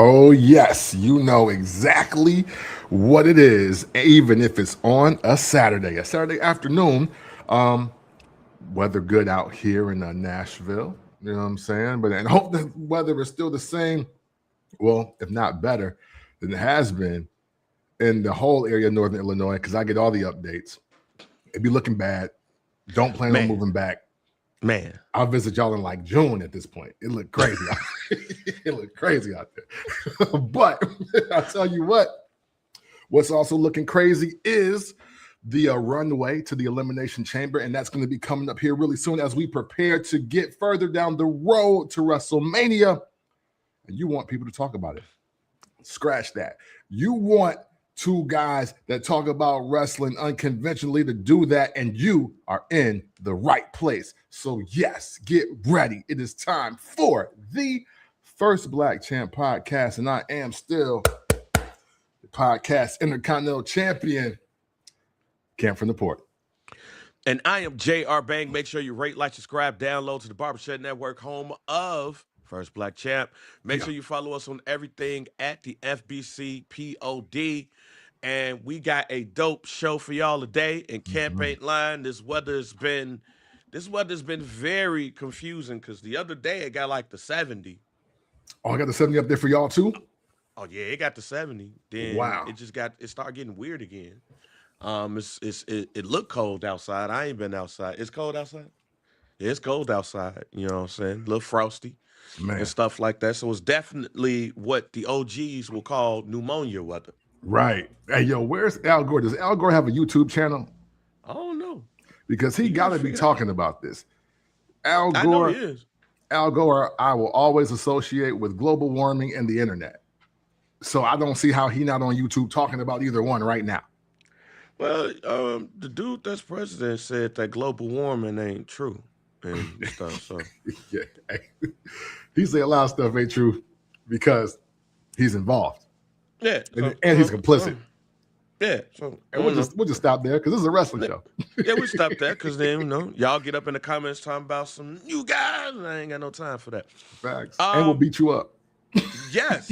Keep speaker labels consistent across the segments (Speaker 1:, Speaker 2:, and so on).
Speaker 1: Oh, yes, you know exactly what it is, even if it's on a Saturday afternoon. Um, Weather good out here in Nashville. You know what I'm saying? But I hope the weather is still the same. Well, if not better than it has been in the whole area of Northern Illinois, because I get all the updates. It'd be looking bad. Don't plan on
Speaker 2: Man,
Speaker 1: moving back.
Speaker 2: man,
Speaker 1: I'll visit y'all in like June at this point. It looked crazy. It looked crazy out there. But I'll tell you what's also looking crazy is the runway to the Elimination Chamber. And that's going to be coming up here really soon as we prepare to get further down the road to WrestleMania. And you want people to talk about it. Scratch that. You want two guys that talk about wrestling unconventionally to do that, and you are in the right place. So, yes, get ready. It is time for the First Black Champ podcast, and I am still the podcast Intercontinental Champion, Cam from the Port.
Speaker 2: and I am J.R. Bang. Make sure you rate, like, subscribe, download to the Barbershop Network, home of First Black Champ. Make sure you follow us on everything at the FBC POD. And we got a dope show for y'all today. And Camp ain't lying. This weather's been very confusing because the other day it got like the 70.
Speaker 1: Oh, I got the 70 up there for y'all too?
Speaker 2: Oh yeah, it got the 70. Then
Speaker 1: Wow.
Speaker 2: it started getting weird again. It looked cold outside. I ain't been outside. It's cold outside. Yeah, it's cold outside. You know what I'm saying? A little frosty
Speaker 1: Man.
Speaker 2: and stuff like that. So it's definitely what the OGs will call pneumonia weather.
Speaker 1: Right. Hey, yo, where's Al Gore? Does Al Gore have a YouTube channel?
Speaker 2: I don't know.
Speaker 1: Because he got to be talking about this. Al
Speaker 2: I know
Speaker 1: Gore,
Speaker 2: he is.
Speaker 1: Al Gore, I will always associate with global warming and the internet. So I don't see how he not on YouTube talking about either one right now.
Speaker 2: Well, the dude that's president said that global warming ain't true and stuff. So
Speaker 1: Yeah. He said a lot of stuff ain't true because he's involved.
Speaker 2: yeah,
Speaker 1: And he's complicit.
Speaker 2: Yeah, so
Speaker 1: And we'll just stop there because this is a wrestling show.
Speaker 2: Yeah, we stop that because then y'all get up in the comments talking about some new guys, and I ain't got no time for that.
Speaker 1: Facts. And we'll beat you up.
Speaker 2: Yes.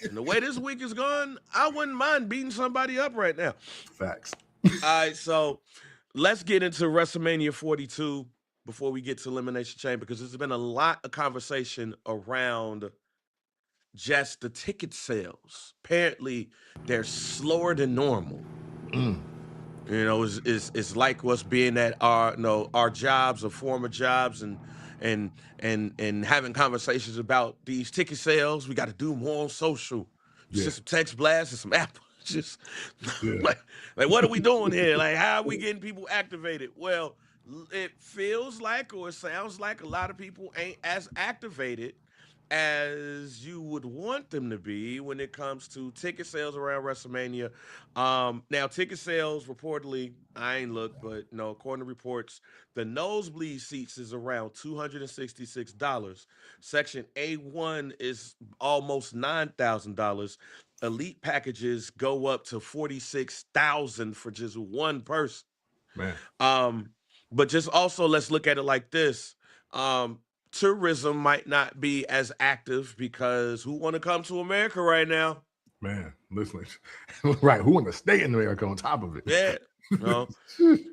Speaker 2: And the way this week is going, I wouldn't mind beating somebody up right now.
Speaker 1: Facts.
Speaker 2: All right, so let's get into WrestleMania 42 before we get to Elimination Chamber because there's been a lot of conversation around just the ticket sales. Apparently, they're slower than normal. You know, it's like us being at our jobs or former jobs and having conversations about these ticket sales. We got to do more on social. Just some text blasts and some app. Just like what are we doing here? Like how are we getting people activated? Well, it feels like or it sounds like a lot of people ain't as activated as you would want them to be when it comes to ticket sales around WrestleMania. Now, ticket sales reportedly, I ain't looked, but according to reports, the nosebleed seats is around $266. Section A1 is almost $9,000. Elite packages go up to $46,000 for just one person.
Speaker 1: Man.
Speaker 2: But just also let's look at it like this. Tourism might not be as active because who want to come to America right now?
Speaker 1: Man, listen. Right. Who want to stay in America on top of it?
Speaker 2: Yeah.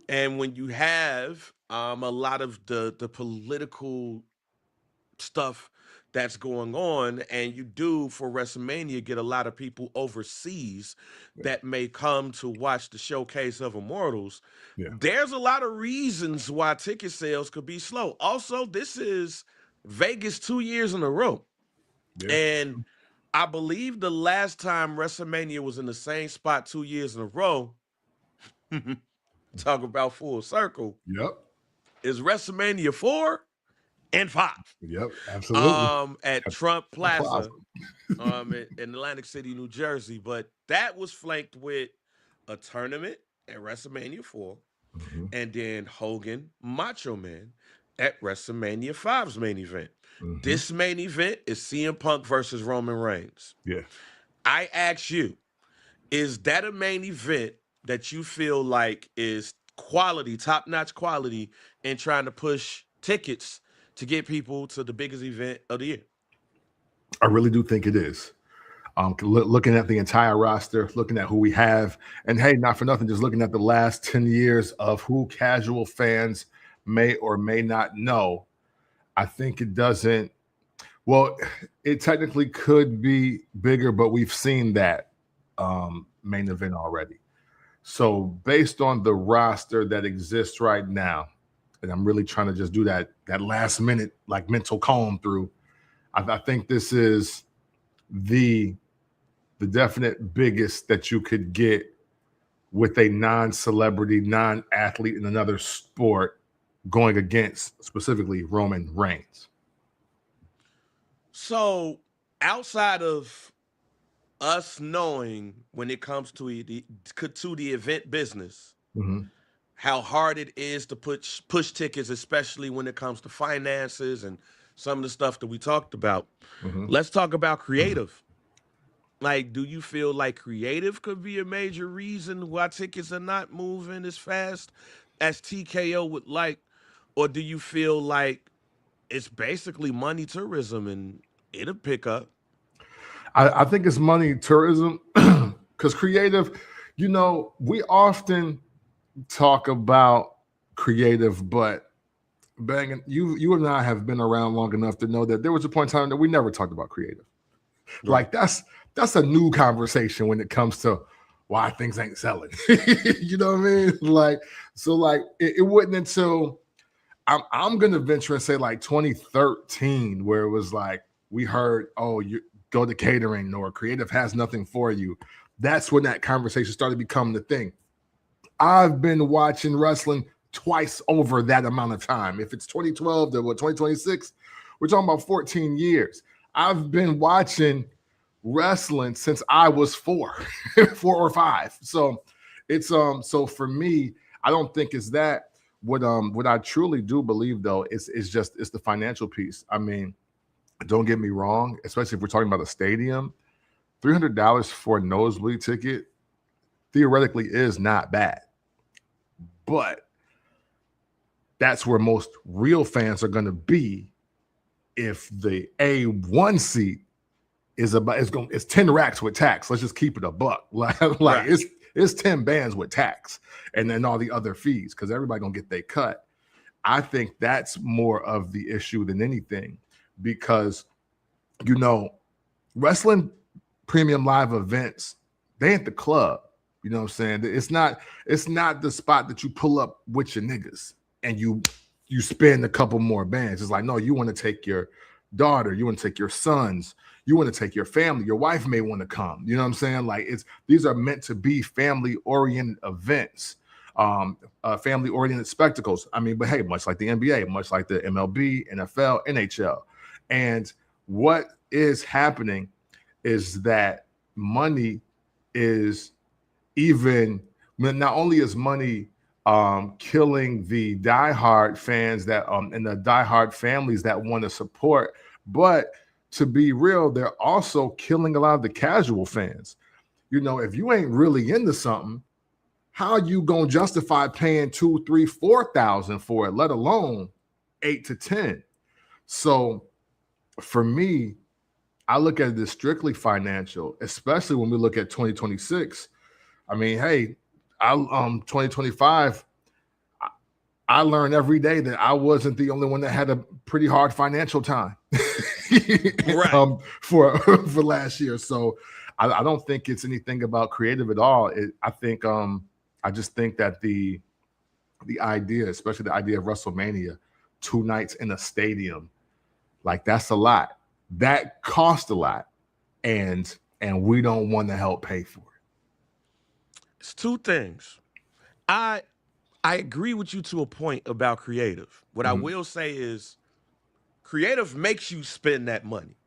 Speaker 2: And when you have a lot of the political stuff that's going on, and you do for WrestleMania get a lot of people overseas that may come to watch the showcase of Immortals. There's a lot of reasons why ticket sales could be slow. Also, this is Vegas 2 years in a row. And I believe the last time WrestleMania was in the same spot 2 years in a row, talk about full circle, is WrestleMania 4 and 5.
Speaker 1: Yep, absolutely.
Speaker 2: At Trump Plaza, in Atlantic City, New Jersey. But that was flanked with a tournament at WrestleMania 4, and then Hogan, Macho Man at WrestleMania 5's main event. This main event is CM Punk versus Roman Reigns.
Speaker 1: Yeah.
Speaker 2: I ask you, is that a main event that you feel like is quality, top-notch quality, and trying to push tickets to get people to the biggest event of the year?
Speaker 1: I really do think it is. Looking at the entire roster, looking at who we have, and hey, not for nothing, just looking at the last 10 years of who casual fans may or may not know, I think it doesn't. Well, it technically could be bigger, but we've seen that main event already. So, based on the roster that exists right now, and I'm really trying to just do that last minute like mental comb through. I think this is the the definite biggest that you could get with a non-celebrity, non-athlete in another sport going against specifically Roman Reigns.
Speaker 2: So outside of us knowing when it comes to the event business,
Speaker 1: Mhm.
Speaker 2: how hard it is to push tickets, especially when it comes to finances and some of the stuff that we talked about.
Speaker 1: Mhm.
Speaker 2: Let's talk about creative. Like, do you feel like creative could be a major reason why tickets are not moving as fast as TKO would like? Or do you feel like it's basically money tourism and it'll pick up?
Speaker 1: I think it's money tourism because creative, we often talk about creative, but banging, you and I have been around long enough to know that there was a point in time that we never talked about creative.
Speaker 2: Right.
Speaker 1: Like that's a new conversation when it comes to why things ain't selling. You know what I mean? Like, so like it wasn't until I'm gonna venture and say like 2013 where it was like we heard, oh, you go to catering or creative has nothing for you. That's when that conversation started becoming the thing. I've been watching wrestling twice over that amount of time. If it's 2012 to what 2026, we're talking about 14 years. I've been watching wrestling since I was four, 4 or 5. So so for me, I don't think it's that. What I truly do believe though is just it's the financial piece. I mean, don't get me wrong, especially if we're talking about a stadium, $300 for a nosebleed ticket theoretically is not bad. But that's where most real fans are going to be if the A1 seat it's 10 racks with tax. Let's just keep it a buck. Like
Speaker 2: Right.
Speaker 1: it's 10 bands with tax and then all the other fees because everybody gonna get their cut. I think that's more of the issue than anything because you know wrestling premium live events, they ain't the club. You know what I'm saying? It's not the spot that you pull up with your niggas and you spend a couple more bands. It's like, no, you want to take your daughter, you want to take your sons, you want to take your family, your wife may want to come. You know what I'm saying? Like these are meant to be family-oriented events, family-oriented spectacles. I mean, but hey, much like the NBA, much like the MLB, NFL, NHL. And what is happening is that money is even not only is money killing the diehard fans that and the diehard families that want to support, but to be real, they're also killing a lot of the casual fans. If you ain't really into something, how are you gonna justify paying 2, 3, 4,000 for it, let alone 8 to 10? So for me, I look at it as strictly financial, especially when we look at 2026. I mean, hey, 2025, I learned every day that I wasn't the only one that had a pretty hard financial time
Speaker 2: Right.
Speaker 1: for last year. So I don't think it's anything about creative at all. I just think that the idea, especially the idea of WrestleMania, 2 nights in a stadium, like that's a lot. That cost a lot, and we don't want to help pay for it.
Speaker 2: It's two things. I I agree with you to a point about creative. What I
Speaker 1: Mhm,
Speaker 2: will say is creative makes you spend that money.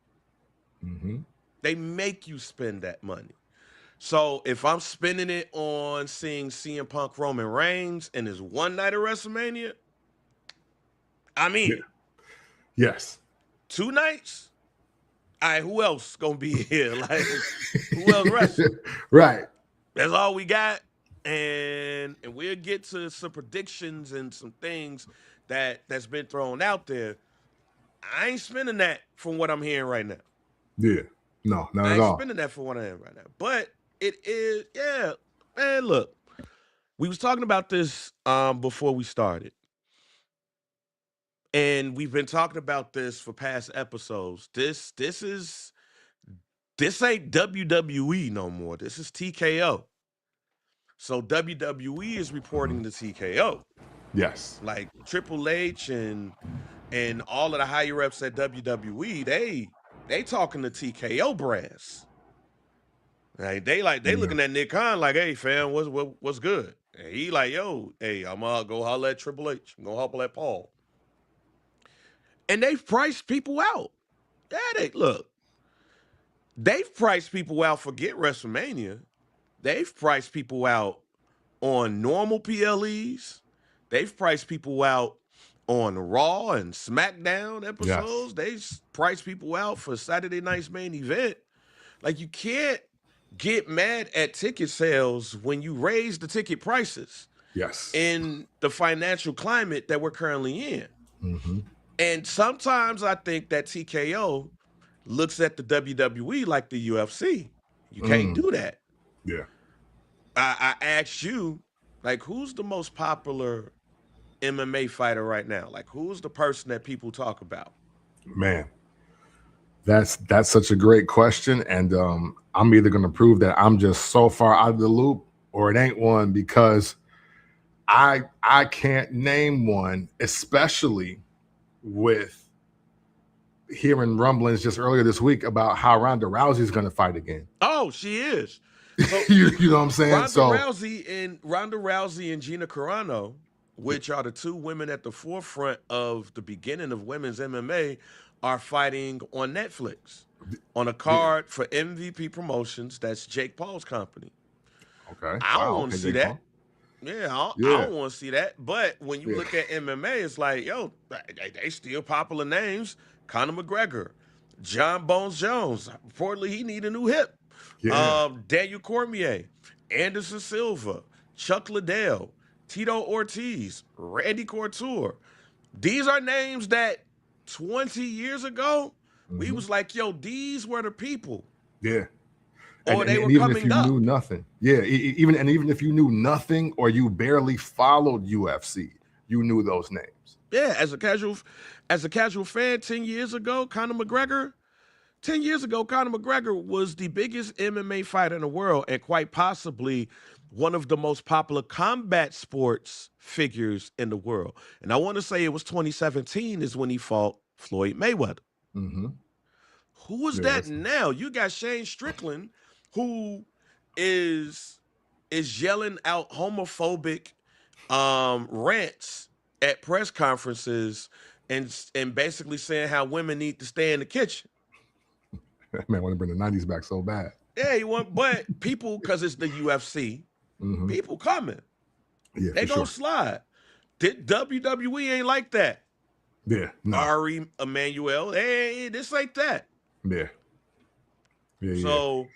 Speaker 1: mhm.
Speaker 2: They make you spend that money. So if I'm spending it on seeing CM Punk Roman Reigns and his one night of WrestleMania, I'm
Speaker 1: Yeah.
Speaker 2: in.
Speaker 1: Yes.
Speaker 2: 2 nights? All right, who else gonna be here? Like, who else wrestling?
Speaker 1: Right.
Speaker 2: That's all we got. And we'll get to some predictions and some things that's been thrown out there. I ain't spending that from what I'm hearing right now.
Speaker 1: Yeah. No, not
Speaker 2: I
Speaker 1: at
Speaker 2: ain't
Speaker 1: all.
Speaker 2: spending that for one of them right now. But it is, yeah, man. Look, we was talking about this before we started, and we've been talking about this for past episodes. This ain't WWE no more. This is TKO. So WWE is
Speaker 1: Mhm.
Speaker 2: reporting to TKO.
Speaker 1: Yes.
Speaker 2: Like Triple H and all of the higher ups at WWE, they talking to TKO brass. They
Speaker 1: Yeah.
Speaker 2: looking at Nick Khan like, hey fam, what's good? And he like, yo, hey, I'm gonna go holler at Triple H. I'm gonna holler at Paul. And they've priced people out. Yeah, they've priced people out. Forget WrestleMania. They've priced people out on normal PLEs. They've priced people out on Raw and SmackDown
Speaker 1: Yes.
Speaker 2: episodes. They've priced people out for Saturday night's main event. Like, you can't get mad at ticket sales when you raise the ticket prices
Speaker 1: Yes.
Speaker 2: in the financial climate that we're currently in.
Speaker 1: Mm-hmm.
Speaker 2: And sometimes I think that TKO looks at the WWE like the UFC. You can't
Speaker 1: Mm.
Speaker 2: do that.
Speaker 1: Yeah.
Speaker 2: I asked you, like, who's the most popular MMA fighter right now? Like, who's the person that people talk about?
Speaker 1: Man, that's such a great question, and I'm either going to prove that I'm just so far out of the loop, or it ain't one, because I can't name one, especially with hearing rumblings just earlier this week about how Ronda Rousey's going to fight again.
Speaker 2: Oh, she is. So
Speaker 1: you know what I'm saying?
Speaker 2: Ronda
Speaker 1: So
Speaker 2: Rousey and Gina Carano, which are the two women at the forefront of the beginning of women's MMA, are fighting on Netflix on a
Speaker 1: yeah.
Speaker 2: card for MVP Promotions. That's Jake Paul's company.
Speaker 1: Okay.
Speaker 2: I don't
Speaker 1: Wow.
Speaker 2: want to
Speaker 1: Okay,
Speaker 2: see
Speaker 1: Jake
Speaker 2: that.
Speaker 1: Paul.
Speaker 2: Yeah, I
Speaker 1: Yeah.
Speaker 2: don't want to see that. But when you
Speaker 1: Yeah.
Speaker 2: look at MMA, it's like, yo, they still popular names. Conor McGregor, John Bones Jones. Reportedly, he need a new hip.
Speaker 1: Yeah.
Speaker 2: Daniel Cormier, Anderson Silva, Chuck Liddell, Tito Ortiz, Randy Couture. These are names that 20 years ago, we
Speaker 1: Mm-hmm.
Speaker 2: was like, yo, these were the people.
Speaker 1: Yeah.
Speaker 2: Or they
Speaker 1: And
Speaker 2: were
Speaker 1: even if
Speaker 2: coming
Speaker 1: you knew
Speaker 2: up.
Speaker 1: nothing, yeah, even if you knew nothing or you barely followed UFC, you knew those names.
Speaker 2: Yeah, as a casual fan 10 years ago, 10 years ago, Conor McGregor was the biggest MMA fighter in the world and quite possibly one of the most popular combat sports figures in the world. And I want to say it was 2017 is when he fought Floyd Mayweather.
Speaker 1: Mm-hmm.
Speaker 2: Who is
Speaker 1: Yeah,
Speaker 2: that
Speaker 1: that's
Speaker 2: now? You got Shane Strickland, who is yelling out homophobic rants at press conferences and basically saying how women need to stay in the kitchen.
Speaker 1: man. Want to bring the '90s back so bad.
Speaker 2: Yeah, you want, but people, because it's the UFC,
Speaker 1: Mm-hmm.
Speaker 2: people coming.
Speaker 1: Yeah,
Speaker 2: They
Speaker 1: for
Speaker 2: gonna
Speaker 1: sure.
Speaker 2: slide. WWE ain't like that.
Speaker 1: Yeah, no,
Speaker 2: Ari Emanuel, hey, this ain't that.
Speaker 1: yeah, yeah.
Speaker 2: So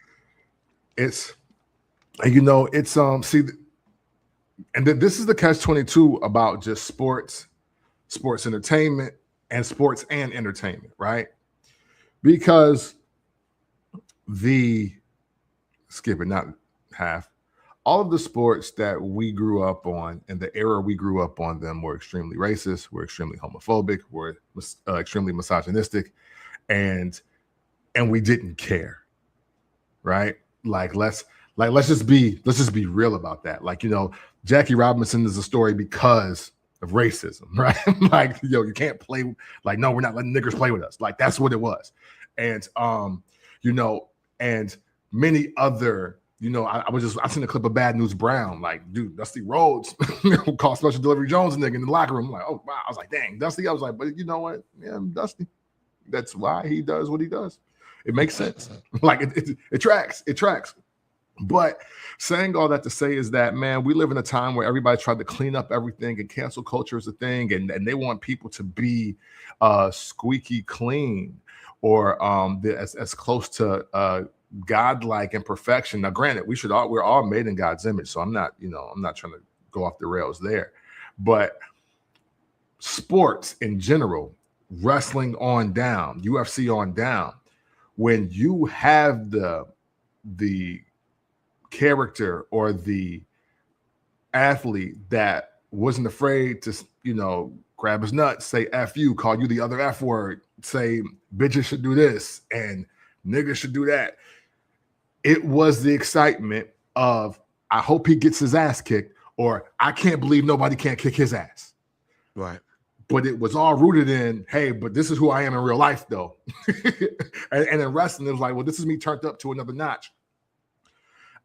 Speaker 1: It's it's see, and this is the catch-22 about just sports entertainment, and sports and entertainment, right? Because the skip it, not half. All of the sports that we grew up on and the era we grew up on them were extremely racist, were extremely homophobic, were extremely misogynistic, and we didn't care, right? Like let's just be real about that. Like, Jackie Robinson is a story because of racism, right? Like, you can't play, like, no, we're not letting niggers play with us. Like, that's what it was. And and many other, I seen a clip of Bad News Brown, like, dude, Dusty Rhodes called Special Delivery Jones a nigga in the locker room. I'm like, oh wow. I was like, dang, Dusty. I was like, but you know what? Yeah, Dusty. That's why he does what he does. It makes sense. Like it tracks. It tracks. But saying all that to say is that, man, we live in a time where everybody tried to clean up everything, and cancel culture is a thing, and they want people to be squeaky clean, or as close to godlike and perfection. Now, granted, we're all made in God's image, so I'm not trying to go off the rails there. But sports in general, wrestling on down, UFC on down, when you have the character or the athlete that wasn't afraid to, grab his nuts, say F you, call you the other F word, say bitches should do this and niggas should do that. It was the excitement of, I hope he gets his ass kicked, or I can't believe nobody can't kick his ass.
Speaker 2: Right.
Speaker 1: But it was all rooted in, hey, but this is who I am in real life, though. and in wrestling, it was like, well, this is me turned up to another notch.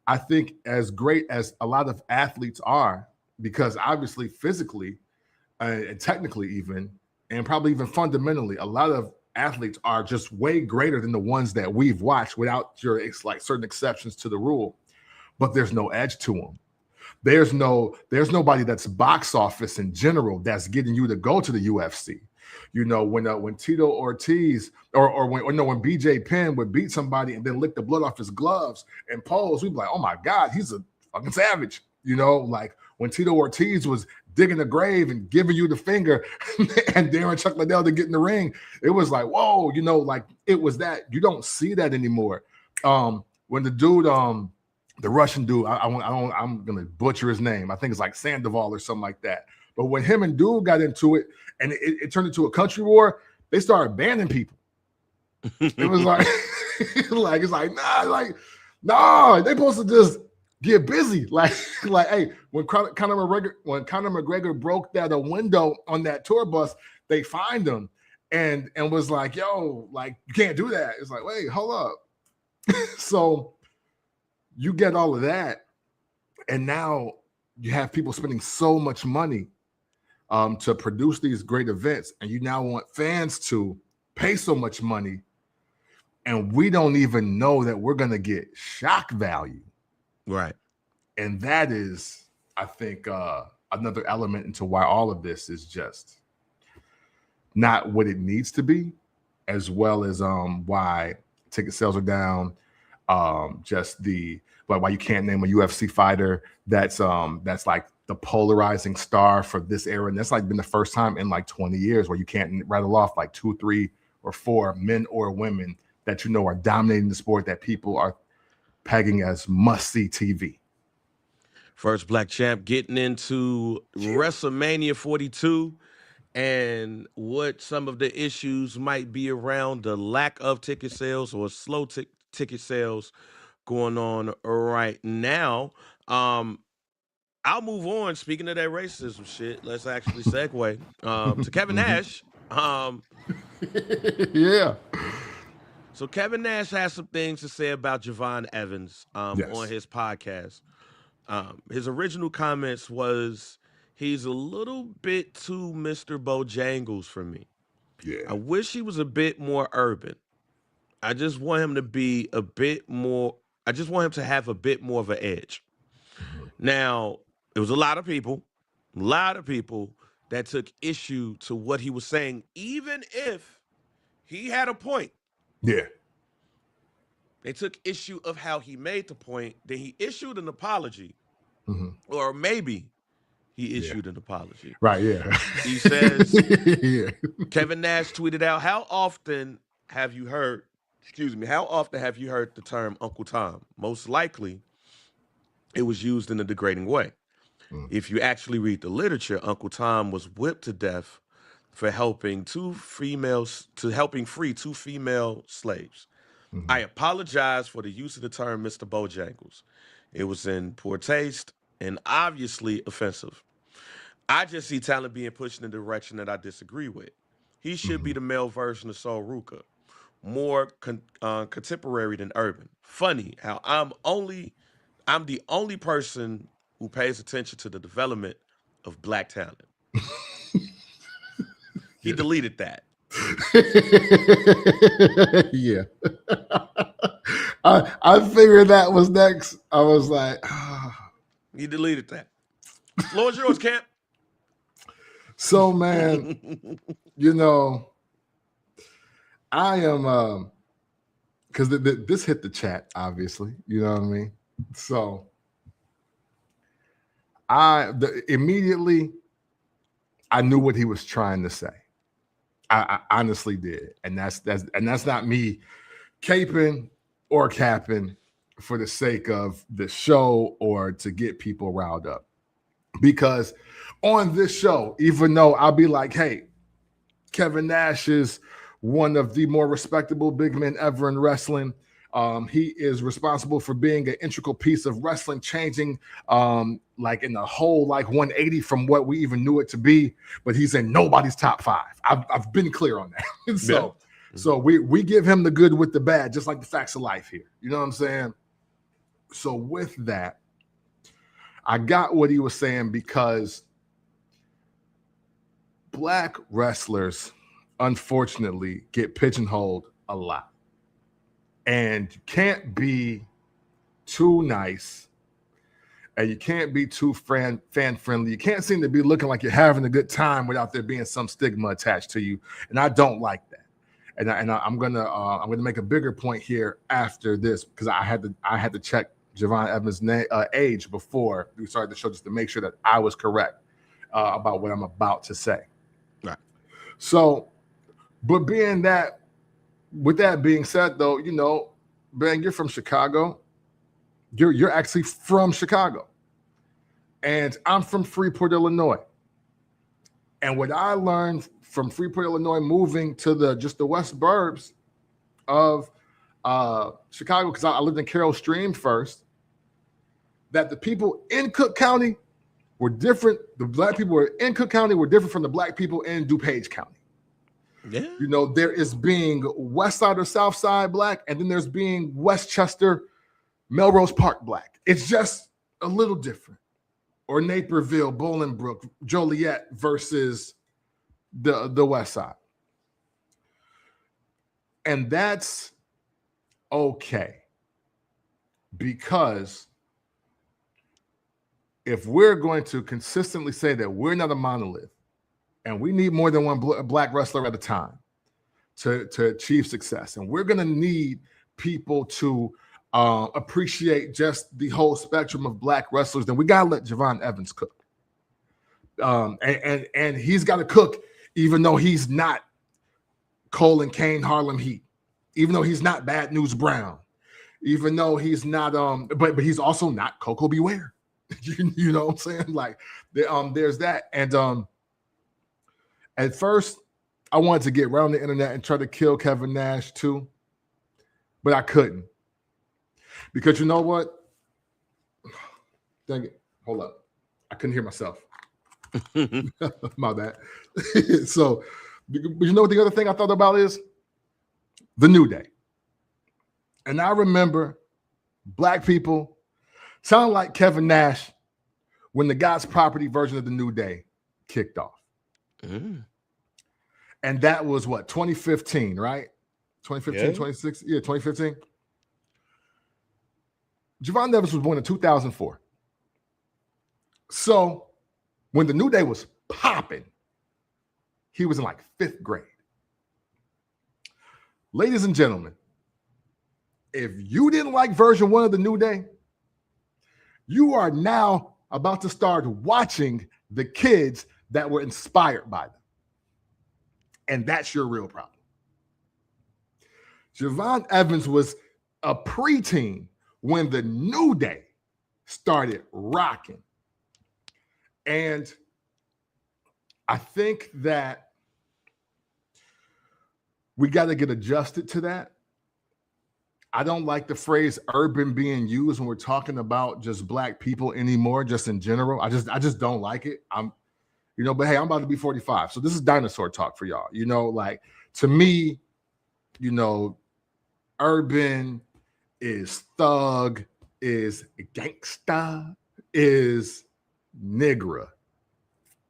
Speaker 1: I think as great as a lot of athletes are, because obviously physically and technically even, and probably even fundamentally, a lot of athletes are just way greater than the ones that we've watched without certain exceptions to the rule. But there's no edge to them. There's nobody that's box office in general that's getting you to go to the UFC. When Tito Ortiz or when BJ Penn would beat somebody and then lick the blood off his gloves and pose, we'd be like, oh my God, he's a fucking savage. Like when Tito Ortiz was digging a grave and giving you the finger and daring Chuck Liddell to get in the ring, it was like, whoa, like it was that. You don't see that anymore. When the dude, the Russian dude, I'm gonna butcher his name. I think it's like Sandoval or something like that. But when him and dude got into it and it turned into a country war, they started banning people. It was like, nah, they supposed to just get busy. Like, hey, when Conor McGregor broke that window on that tour bus, they fined him and was like, yo, like, you can't do that. It's like, wait, hold up. So you get all of that, and now you have people spending so much money to produce these great events, and you now want fans to pay so much money, and we don't even know that we're going to get shock value.
Speaker 2: Right.
Speaker 1: And that is, I think, another element into why all of this is just not what it needs to be, as well as why ticket sales are down. Just why you can't name a UFC fighter that's like the polarizing star for this era. And that's like been the first time in like 20 years where you can't rattle off like 2, 3, or 4 men or women that are dominating the sport that people are pegging as must-see TV.
Speaker 2: First black champ getting into WrestleMania 42 and what some of the issues might be around the lack of ticket sales or slow ticket sales going on right now. I'll move on. Speaking of that racism shit, let's actually segue to Kevin Nash.
Speaker 1: Yeah.
Speaker 2: So Kevin Nash has some things to say about Javon Evans
Speaker 1: Yes.
Speaker 2: on his podcast. His original comments was, he's a little bit too Mr. Bojangles for me.
Speaker 1: Yeah.
Speaker 2: I wish he was a bit more urban. I just want him to be a bit more, I just want him to have a bit more of an edge. Now, it was a lot of people that took issue to what he was saying, even if he had a point.
Speaker 1: Yeah.
Speaker 2: They took issue of how he made the point. Then he issued an apology, or maybe he issued an apology.
Speaker 1: Right, yeah.
Speaker 2: He says,
Speaker 1: yeah.
Speaker 2: Kevin Nash tweeted out, how often have you heard the term Uncle Tom? Most likely, it was used in a degrading way. If you actually read the literature, Uncle Tom was whipped to death for helping free 2 female slaves. I apologize for the use of the term Mr. Bojangles. It was in poor taste and obviously offensive. I just see talent being pushed in a direction that I disagree with. He should be the male version of Saul Ruka, more contemporary than urban. Funny how I'm the only person who pays attention to the development of black talent. He deleted that.
Speaker 1: Yeah. I figured that was next. I was like,
Speaker 2: He deleted that. Floor is yours, Camp.
Speaker 1: So, man, I am, because this hit the chat, obviously, you know what I mean? So, immediately, I knew what he was trying to say. I honestly did, and that's not me caping or capping for the sake of the show or to get people riled up. Because on this show, even though I'll be like, hey, Kevin Nash is one of the more respectable big men ever in wrestling. He is responsible for being an integral piece of wrestling, changing like in the whole like 180 from what we even knew it to be. But he's in nobody's top 5. I've been clear on that. So we give him the good with the bad, just like the facts of life here. You know what I'm saying? So with that, I got what he was saying because Black wrestlers, unfortunately, get pigeonholed a lot. And you can't be too nice and you can't be too fan friendly. You can't seem to be looking like you're having a good time without there being some stigma attached to you. And I don't like that. And I'm gonna make a bigger point here after this because I had to check Javon Evans' age before we started the show just to make sure that I was correct about what I'm about to say.
Speaker 2: Right.
Speaker 1: So, but with that being said, though, you know, Ben, you're from Chicago. You're actually from Chicago, and I'm from Freeport, Illinois. And what I learned from Freeport, Illinois, moving to the west burbs of Chicago, because I lived in Carroll Stream first, that the people in Cook County were different. The Black people were in Cook County were different from the Black people in DuPage County.
Speaker 2: Yeah.
Speaker 1: You know, there is being West Side or South Side Black, and then there's being Westchester, Melrose Park Black. It's just a little different. Or Naperville, Bolingbrook, Joliet versus the West Side. And that's okay. Because if we're going to consistently say that we're not a monolith, and we need more than one Black wrestler at a time to achieve success, and we're going to need people to appreciate just the whole spectrum of Black wrestlers, then we got to let Javon Evans cook. And he's got to cook even though he's not Cole and Kane Harlem Heat, even though he's not Bad News Brown, even though he's not but he's also not Coco Beware. you know what I'm saying? Like there's that. And at first I wanted to get around the internet and try to kill Kevin Nash too, but I couldn't. Because you know what? Dang it. Hold up. I couldn't hear myself. My bad. So, you know what the other thing I thought about is? The New Day. And I remember Black people sound like Kevin Nash when the God's Property version of the New Day kicked off. Mm. And that was what, 2015, right? 2015, yeah. 2016, yeah, 2015. Javon Evans was born in 2004. So when the New Day was popping, he was in like 5th grade. Ladies and gentlemen, if you didn't like version 1 of the New Day, you are now about to start watching the kids that were inspired by them. And that's your real problem. Javon Evans was a preteen when the New Day started rocking. And I think that we got to get adjusted to that. I don't like the phrase urban being used when we're talking about just Black people anymore, just in general. I just don't like it. But hey, I'm about to be 45. So this is dinosaur talk for y'all. You know, like to me, you know, urban is thug, is gangsta, is nigga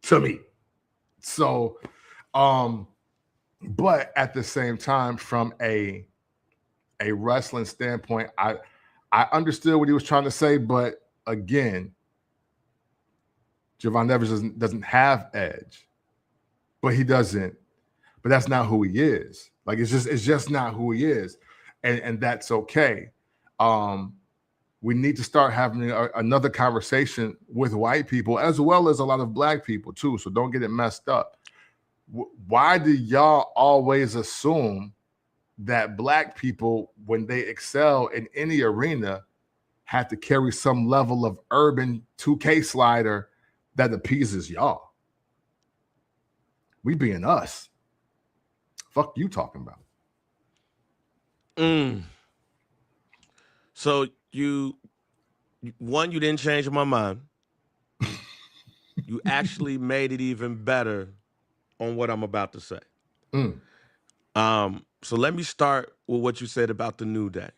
Speaker 1: to me. So, but at the same time, from a wrestling standpoint, I understood what he was trying to say, but again, Javon Evans doesn't have edge, but that's not who he is. Like it's just not who he is. And that's okay. We need to start having another conversation with white people as well as a lot of Black people too. So don't get it messed up. Why do y'all always assume that black people, when they excel in any arena, have to carry some level of urban 2K slider that appeases y'all. We being us. Fuck you talking about.
Speaker 2: So you didn't change my mind. You actually made it even better on what I'm about to say. So let me start with what you said about the New Day.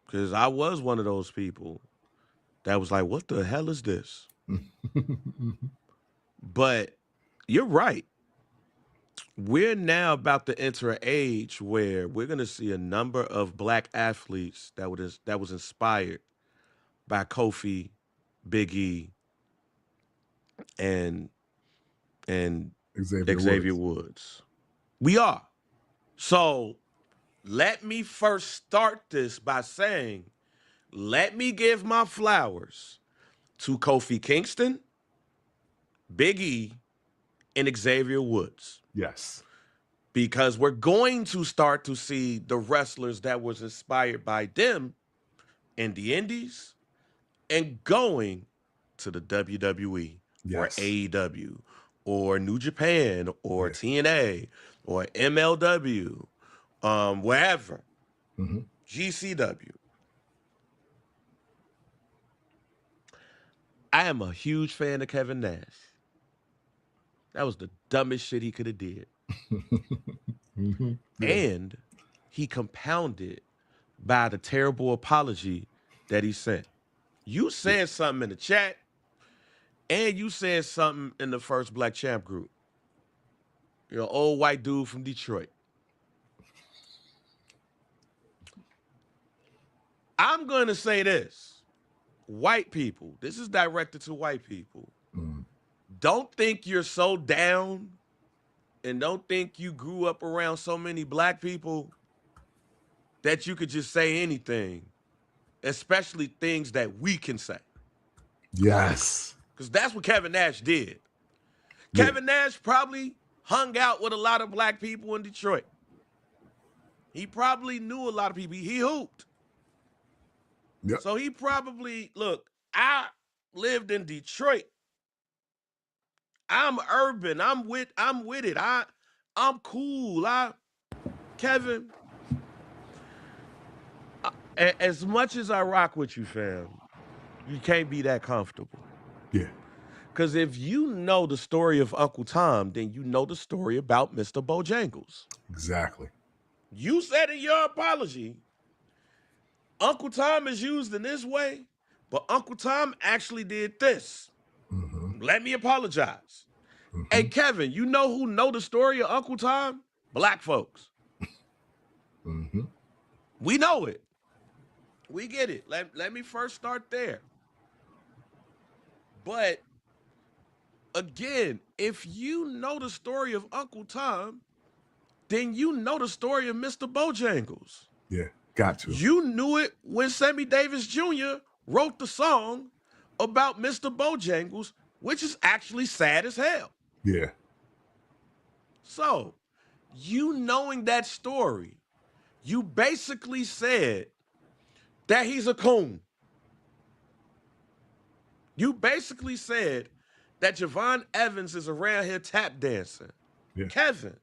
Speaker 2: Because I was one of those people that was like, what the hell is this? But you're right. We're now about to enter an age where we're going to see a number of black athletes that was inspired by Kofi, Big E, and Xavier Woods. We are. So let me first start this by saying, let me give my flowers to Kofi Kingston, Big E, and Xavier Woods.
Speaker 1: Yes.
Speaker 2: Because we're going to start to see the wrestlers that was inspired by them in the indies and going to the WWE or AEW or New Japan or TNA or MLW, wherever, GCW. I am a huge fan of Kevin Nash. That was the dumbest shit he could have did. And he compounded by the terrible apology that he sent. You said something in the chat, and you said something in the first Black Champ group. You're an old white dude from Detroit. I'm going to say this. White people, this is directed to white people. Don't think you're so down and don't think you grew up around so many black people that you could just say anything, especially things that we can say.
Speaker 1: Yes.
Speaker 2: Because that's what Kevin Nash did. Kevin Nash probably hung out with a lot of black people in Detroit. He probably knew a lot of people. He hooped.
Speaker 1: Yep.
Speaker 2: So he probably, look, I lived in Detroit. I'm urban. I'm with it. I'm cool. Kevin, as much as I rock with you, fam, you can't be that comfortable.
Speaker 1: Yeah.
Speaker 2: Because if you know the story of Uncle Tom, then you know the story about Mr. Bojangles.
Speaker 1: Exactly.
Speaker 2: You said in your apology, Uncle Tom is used in this way, but Uncle Tom actually did this. Let me apologize. Hey, Kevin, you know who know the story of Uncle Tom? Black folks. We know it. We get it. Let me first start there. But again, if you know the story of Uncle Tom, then you know the story of Mr. Bojangles.
Speaker 1: Yeah, got to.
Speaker 2: You knew it when Sammy Davis Jr. wrote the song about Mr. Bojangles, which is actually sad as hell.
Speaker 1: Yeah.
Speaker 2: So, you knowing that story, you basically said that he's a coon. You basically said that Javon Evans is around here tap dancing. Yeah. Kevin,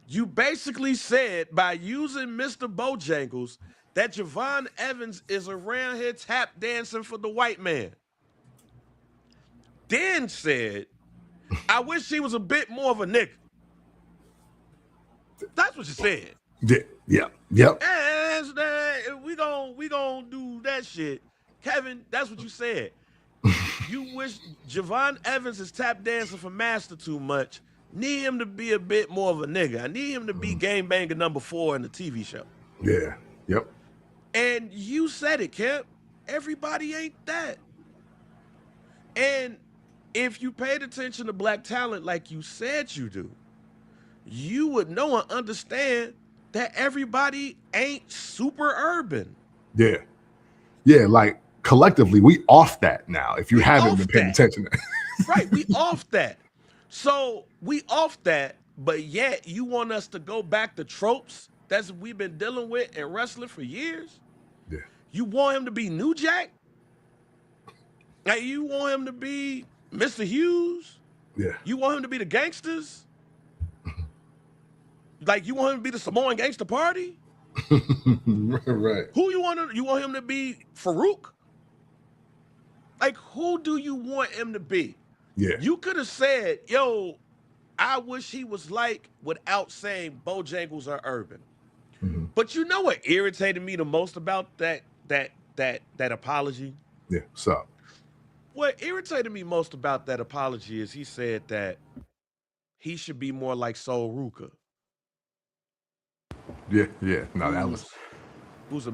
Speaker 2: you basically said by using Mr. Bojangles that Javon Evans is around here tap dancing for the white man. Then said, I wish he was a bit more of a nigga. That's what you said.
Speaker 1: Yeah. Yep.
Speaker 2: And we gon' do that shit. Kevin, that's what you said. You wish Javon Evans is tap dancing for Master too much. Need him to be a bit more of a nigga. I need him to be game banger number 4 in the TV show.
Speaker 1: Yeah. Yep.
Speaker 2: And you said it, Kemp. Everybody ain't that. And if you paid attention to black talent like you said you do, you would know and understand that everybody ain't super urban.
Speaker 1: Yeah. Yeah, like collectively, we off that now. If you haven't been paying attention.
Speaker 2: Right, we off that. So we off that, but yet you want us to go back to tropes that we've been dealing with in wrestling for years.
Speaker 1: Yeah.
Speaker 2: You want him to be New Jack? Like, you want him to be Mr. Hughes?
Speaker 1: Yeah.
Speaker 2: You want him to be the Gangsters? Like, you want him to be the Samoan Gangster Party?
Speaker 1: Right.
Speaker 2: Who you want him to be? Farouk? Like, who do you want him to be?
Speaker 1: Yeah.
Speaker 2: You could have said, yo, I wish he was like, without saying Bojangles are urban.
Speaker 1: Mm-hmm.
Speaker 2: But you know what irritated me the most about that apology?
Speaker 1: Yeah. So.
Speaker 2: What irritated me most about that apology is he said that he should be more like Sol Ruka.
Speaker 1: Yeah. Yeah. No, that was.
Speaker 2: Who's a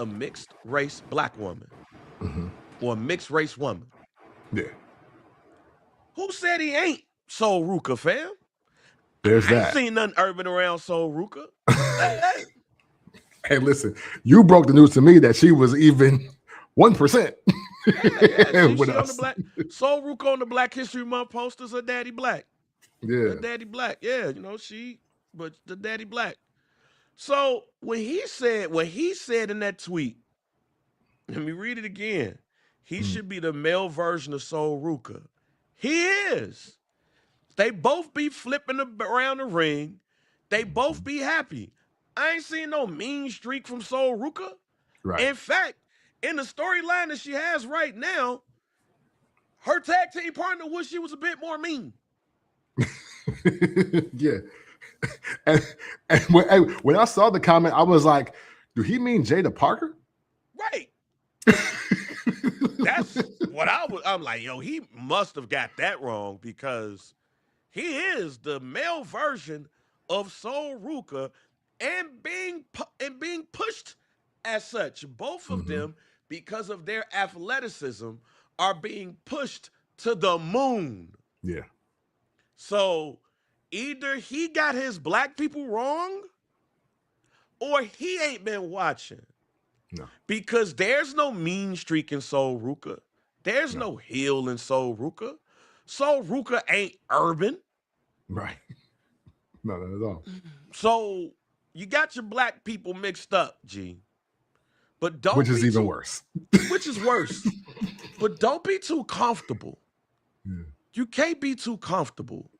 Speaker 2: mixed race black woman,
Speaker 1: Mm-hmm.
Speaker 2: or a mixed race woman.
Speaker 1: Yeah.
Speaker 2: Who said he ain't Sol Ruka, fam?
Speaker 1: There's
Speaker 2: I ain't
Speaker 1: that.
Speaker 2: seen nothing urban around Sol Ruka.
Speaker 1: Hey, listen, you broke the news to me that she was even 1%.
Speaker 2: She
Speaker 1: with
Speaker 2: on
Speaker 1: us.
Speaker 2: the black Sol Ruka on the Black History Month posters. Her daddy black.
Speaker 1: Yeah.
Speaker 2: Her daddy black. Yeah, you know, but the daddy black. So when he said in that tweet, let me read it again. He should be the male version of Sol Ruka. He is. They both be flipping around the ring. They both be happy. I ain't seen no mean streak from Sol Ruka.
Speaker 1: Right.
Speaker 2: In fact, in the storyline that she has right now, her tag team partner wish she was a bit more mean.
Speaker 1: Yeah. And when I saw the comment, I was like, do he mean Jada Parker?
Speaker 2: Right. That's what I'm like, yo, he must have got that wrong, because he is the male version of Sol Ruka and being pushed as such. Both of them, because of their athleticism, are being pushed to the moon.
Speaker 1: Yeah.
Speaker 2: So either he got his black people wrong, or he ain't been watching.
Speaker 1: No.
Speaker 2: Because there's no mean streak in Sol Ruka. There's no heel in Sol Ruka. Sol Ruka ain't urban.
Speaker 1: Right. No, not at all.
Speaker 2: So you got your black people mixed up, G. But don't
Speaker 1: Which is
Speaker 2: be
Speaker 1: even worse.
Speaker 2: Which is worse. But don't be too comfortable.
Speaker 1: Yeah.
Speaker 2: You can't be too comfortable,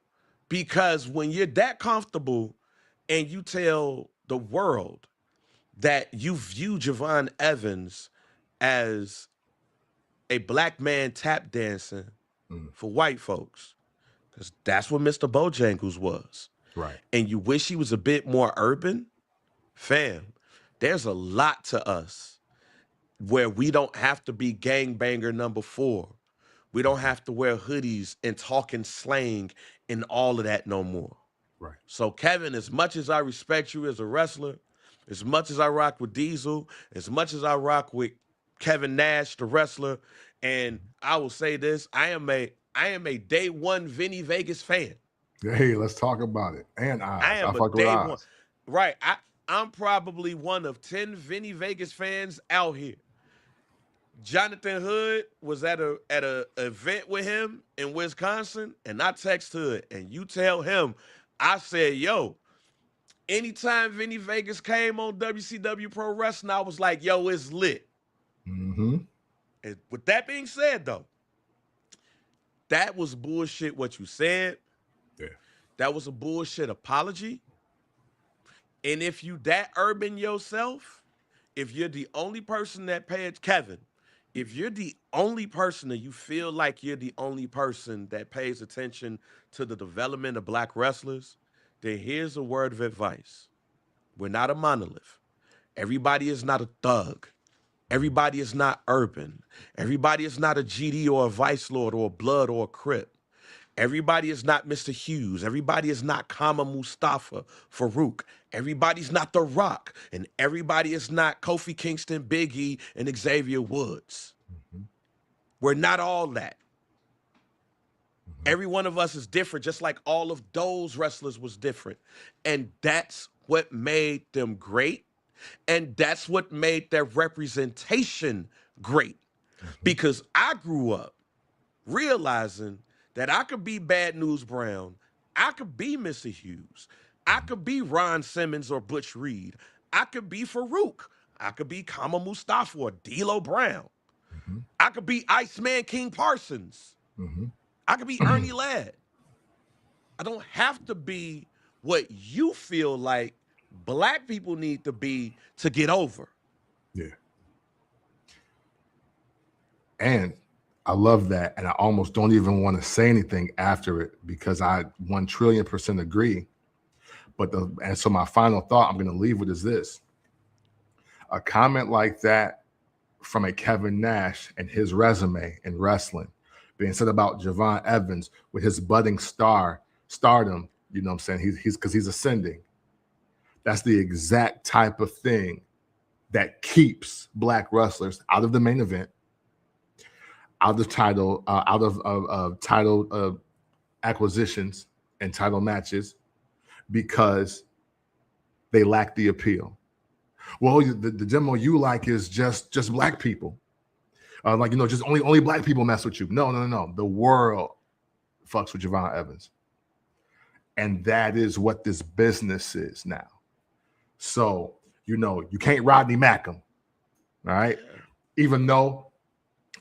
Speaker 2: because when you're that comfortable and you tell the world that you view Javon Evans as a black man tap dancing for white folks, because that's what Mr. Bojangles was.
Speaker 1: Right.
Speaker 2: And you wish he was a bit more urban, fam, there's a lot to us where we don't have to be gangbanger number 4. We don't have to wear hoodies and talking slang and all of that no more.
Speaker 1: Right.
Speaker 2: So, Kevin, as much as I respect you as a wrestler, as much as I rock with Diesel, as much as I rock with Kevin Nash, the wrestler, and I will say this, I am a day one Vinny Vegas fan.
Speaker 1: Hey, let's talk about it. And
Speaker 2: I am a day one. Right. I'm probably one of 10 Vinny Vegas fans out here. Jonathan Hood was at a event with him in Wisconsin, and I text Hood, and you tell him, I said, yo, anytime Vinny Vegas came on WCW Pro Wrestling, I was like, yo, it's lit.
Speaker 1: Mm-hmm.
Speaker 2: And with that being said, though, that was bullshit what you said.
Speaker 1: Yeah.
Speaker 2: That was a bullshit apology. And if you that urban yourself, if you're the only person that pays, Kevin, if you're the only person that you feel like you're the only person that pays attention to the development of black wrestlers, then here's a word of advice. We're not a monolith. Everybody is not a thug. Everybody is not urban. Everybody is not a GD or a Vice Lord or a Blood or a Crip. Everybody is not Mr. Hughes. Everybody is not Kama Mustafa, Farouk. Everybody's not The Rock. And everybody is not Kofi Kingston, Big E, and Xavier Woods. We're not all that. Every one of us is different, just like all of those wrestlers was different. And that's what made them great. And that's what made their representation great. Because I grew up realizing that I could be Bad News Brown, I could be Mr. Hughes, I could be Ron Simmons or Butch Reed. I could be Farouk. I could be Kama Mustafa or D'Lo Brown.
Speaker 1: Mm-hmm.
Speaker 2: I could be Iceman King Parsons.
Speaker 1: Mm-hmm.
Speaker 2: I could be Ernie Ladd. I don't have to be what you feel like black people need to be to get over.
Speaker 1: Yeah. And I love that. And I almost don't even want to say anything after it because I 1,000,000,000% agree. And so my final thought I'm going to leave with is this. A comment like that from a Kevin Nash and his resume in wrestling being said about Javon Evans with his budding stardom, you know what I'm saying? He's because he's ascending. That's the exact type of thing that keeps black wrestlers out of the main event, out of title acquisitions and title matches because they lack the appeal. Well, the demo you like is just black people. Just only black people mess with you. No. The world fucks with Javon Evans. And that is what this business is now. So, you can't Rodney Mack him. All right. Even though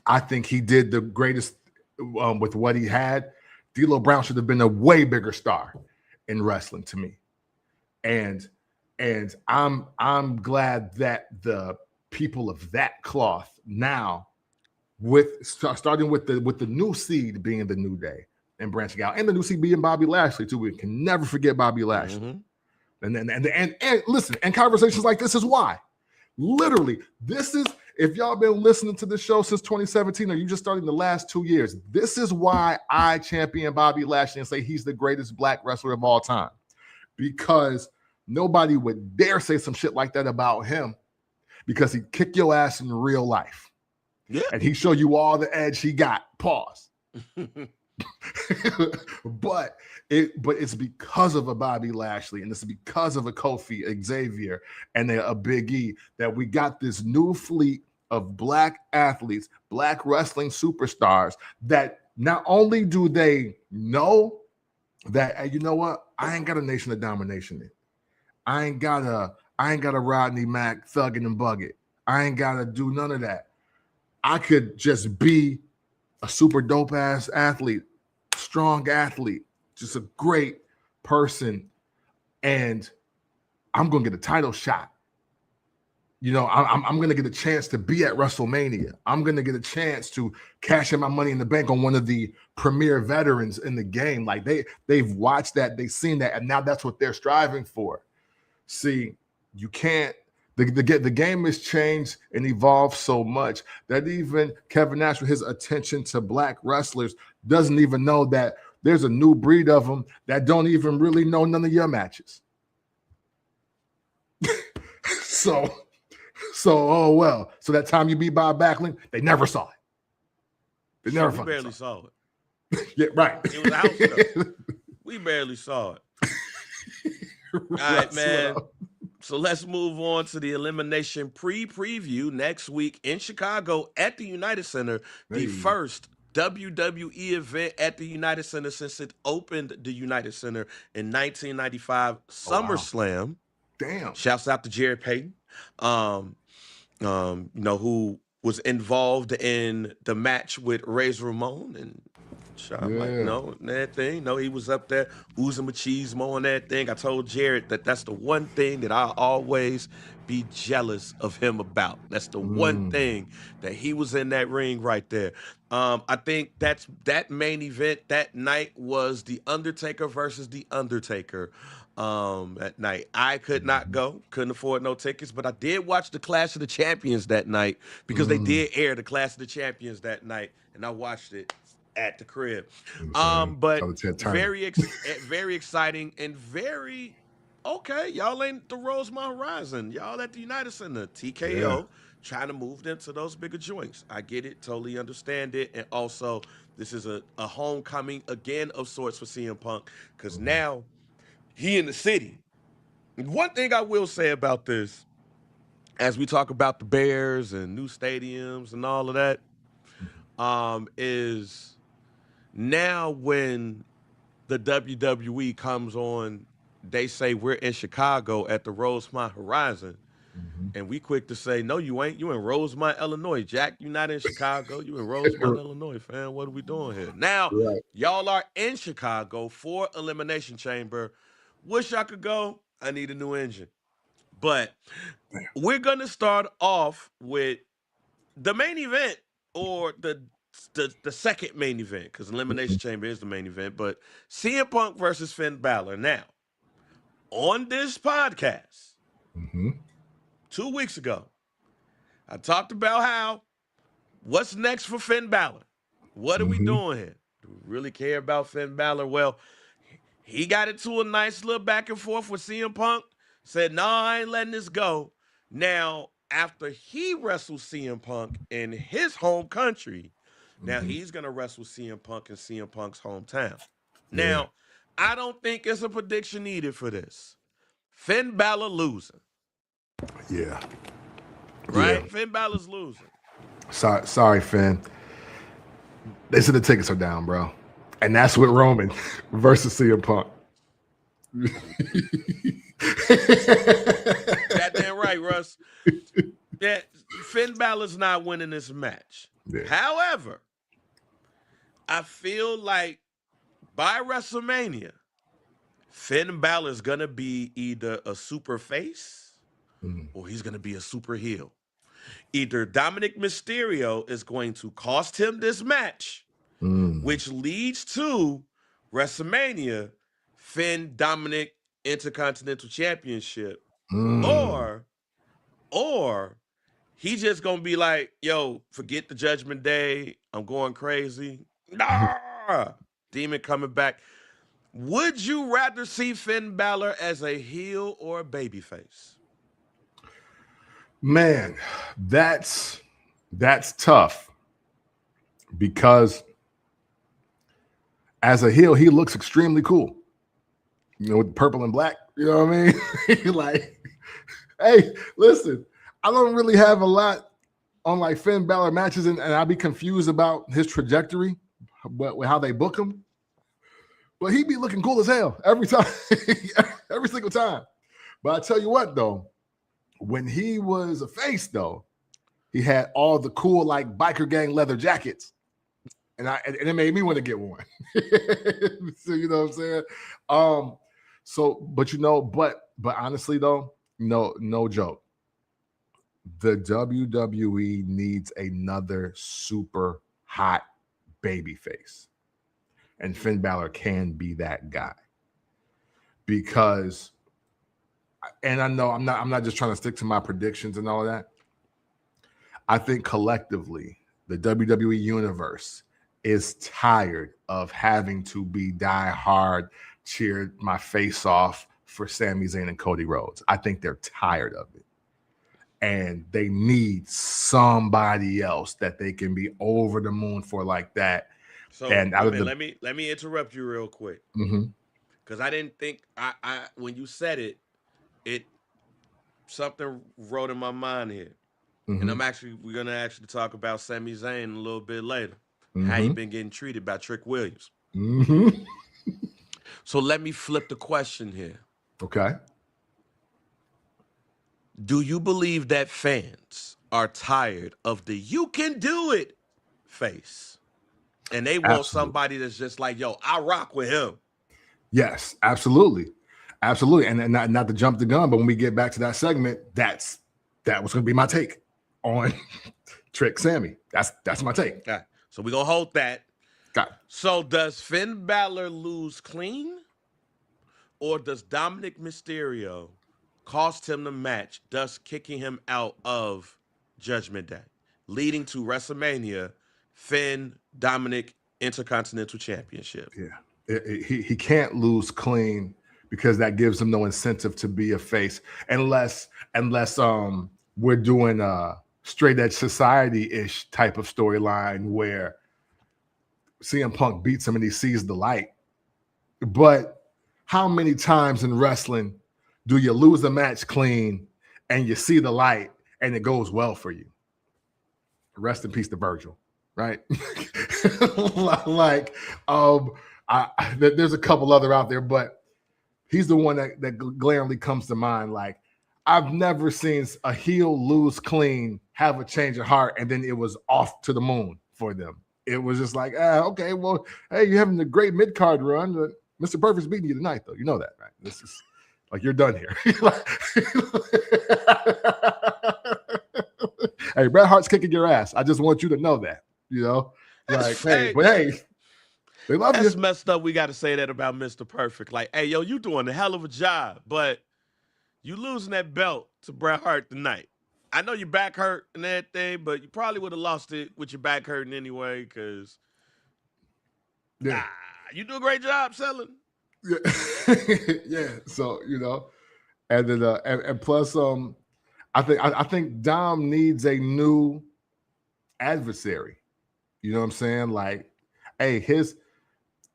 Speaker 1: I think he did the greatest with what he had, D'Lo Brown should have been a way bigger star in wrestling to me. And I'm glad that the people of that cloth now, starting with the new seed being the New Day and branching out, and the new seed being Bobby Lashley too. We can never forget Bobby Lashley. Mm-hmm. And listen, and conversations like this is why. Literally, this is, if y'all been listening to the show since 2017 or you just started in the last 2 years, this is why I champion Bobby Lashley and say he's the greatest black wrestler of all time. Because nobody would dare say some shit like that about him because he kicked your ass in real life.
Speaker 2: Yeah.
Speaker 1: And he showed you all the edge he got. Pause. But it's because of a Bobby Lashley and it's because of a Kofi, Xavier, and a Big E that we got this new fleet of black athletes, black wrestling superstars that not only do they know that, hey, you know what? I ain't got a Nation of Domination in. I ain't got a Rodney Mack thugging and bugging. I ain't got to do none of that. I could just be a super dope ass athlete, strong athlete, just a great person, and I'm gonna get a title shot. I'm gonna get a chance to be at WrestleMania. I'm gonna get a chance to cash in my money in the bank on one of the premier veterans in the game. Like they've watched that, they've seen that, and now that's what they're striving for. See, you can't. The game has changed and evolved so much that even Kevin Nash, with his attention to black wrestlers, doesn't even know that there's a new breed of them that don't even really know none of your matches. So oh well. So that time you beat Bob Backlund, they never saw it. They never
Speaker 2: we barely saw
Speaker 1: it. Yeah, right.
Speaker 2: It was a house show. We barely saw it. All right, man. So let's move on to the Elimination preview next week in Chicago at the United Center. The first WWE event at the United Center since it opened the United Center in 1995, SummerSlam.
Speaker 1: Wow. Damn.
Speaker 2: Shouts out to Jared Payton, who was involved in the match with Razor Ramon and that thing. No, he was up there oozing machismo on that thing. I told Jared that's the one thing that I always be jealous of him about. That's the one thing that he was in that ring right there. I think that main event that night was The Undertaker versus The Undertaker. At night, I could not go, couldn't afford no tickets, but I did watch the Clash of the Champions that night because they did air the Clash of the Champions that night, and I watched it at the crib. But very exciting and very okay. Y'all ain't the Rosemont Horizon. Y'all at the United Center. TKO trying to move them to those bigger joints. I get it, totally understand it, and also this is a homecoming again of sorts for CM Punk because now he in the city. One thing I will say about this, as we talk about the Bears and new stadiums and all of that, is now when the WWE comes on they say we're in Chicago at the Rosemont Horizon, and we quick to say, no, you ain't. You in Rosemont, Illinois. Jack, you not in Chicago. You in Rosemont, Illinois, fam. What are we doing here? Now,
Speaker 1: Right.
Speaker 2: y'all are in Chicago for Elimination Chamber. Wish I could go. I need a new engine. But we're going to start off with the main event, or the second main event, because Elimination Chamber is the main event, but CM Punk versus Finn Balor. Now, on this podcast,
Speaker 1: Mm-hmm.
Speaker 2: 2 weeks ago, I talked about how what's next for Finn Balor? What are we
Speaker 1: Mm-hmm.
Speaker 2: doing here? Do we really care about Finn Balor? Well, he got into a nice little back and forth with CM Punk, said, no, I ain't letting this go. Now, after he wrestled CM Punk in his home country, now he's going to wrestle CM Punk in CM Punk's hometown.
Speaker 1: Yeah.
Speaker 2: Now, I don't think it's a prediction needed for this. Finn Balor losing,
Speaker 1: Yeah.
Speaker 2: right?
Speaker 1: Yeah.
Speaker 2: Finn Balor's losing.
Speaker 1: Sorry, Finn. They said the tickets are down, bro. And that's with Roman versus CM Punk.
Speaker 2: Goddamn right, Russ. That Finn Balor's not winning this match.
Speaker 1: Yeah.
Speaker 2: However, I feel like by WrestleMania, Finn Balor's gonna be either a super face or he's gonna be a super heel. Either Dominic Mysterio is going to cost him this match, which leads to WrestleMania, Finn Dominic Intercontinental Championship, or he just gonna be like, yo, forget the Judgment Day. I'm going crazy. Nah! Demon coming back. Would you rather see Finn Balor as a heel or a babyface?
Speaker 1: Man, that's tough, because as a heel, he looks extremely cool. You know, with purple and black. You know what I mean? Like, hey, listen, I don't really have a lot on like Finn Balor matches, and I'd be confused about his trajectory, but how they book him. But he'd be looking cool as hell every time, every single time. But I tell you what, though, when he was a face, though, he had all the cool like biker gang leather jackets, and it made me want to get one. So you know what I'm saying? So, but you know, but honestly though, no joke. The WWE needs another super hot baby face. And Finn Balor can be that guy. Because, and I know I'm not just trying to stick to my predictions and all of that. I think collectively, the WWE universe is tired of having to be diehard, cheered my face off for Sami Zayn and Cody Rhodes. I think they're tired of it. And they need somebody else that they can be over the moon for like that.
Speaker 2: So
Speaker 1: and
Speaker 2: let me interrupt you real quick. Because I didn't think I when you said it something wrote in my mind here. And we're gonna actually talk about Sami Zayn a little bit later. How he been getting treated by Trick Williams. So let me flip the question here.
Speaker 1: Okay.
Speaker 2: Do you believe that fans are tired of the "you can do it" face? And they want somebody that's just like, yo, I rock with him.
Speaker 1: Yes, absolutely. Absolutely. And not to jump the gun, but when we get back to that segment, that was going to be my take on Trick Sammy. That's my take.
Speaker 2: Okay. So we're going to hold that.
Speaker 1: Got it.
Speaker 2: So does Finn Balor lose clean? Or does Dominic Mysterio cost him the match, thus kicking him out of Judgment Day, leading to WrestleMania, Finn Dominic Intercontinental Championship?
Speaker 1: Yeah. He can't lose clean, because that gives him no incentive to be a face unless we're doing a straight edge society-ish type of storyline where CM Punk beats him and he sees the light. But how many times in wrestling do you lose a match clean and you see the light and it goes well for you? Rest in peace to Virgil, right? Like, there's a couple other out there, but he's the one that glaringly comes to mind. Like, I've never seen a heel lose clean, have a change of heart, and then it was off to the moon for them. It was just like, okay, well, hey, you're having a great mid-card run. But Mr. Perfect's beating you tonight, though. You know that, right? This is like, you're done here. Hey, Bret Hart's kicking your ass. I just want you to know that, you know? Like, hey, they love
Speaker 2: That's
Speaker 1: you.
Speaker 2: messed up. We got to say that about Mr. Perfect. Like, hey, yo, you doing a hell of a job, but you losing that belt to Bret Hart tonight. I know your back hurt and everything, but you probably would have lost it with your back hurting anyway, because you do a great job selling.
Speaker 1: Yeah. Yeah. So, you know, and then and plus I think Dom needs a new adversary. You know what I'm saying? Like, hey, his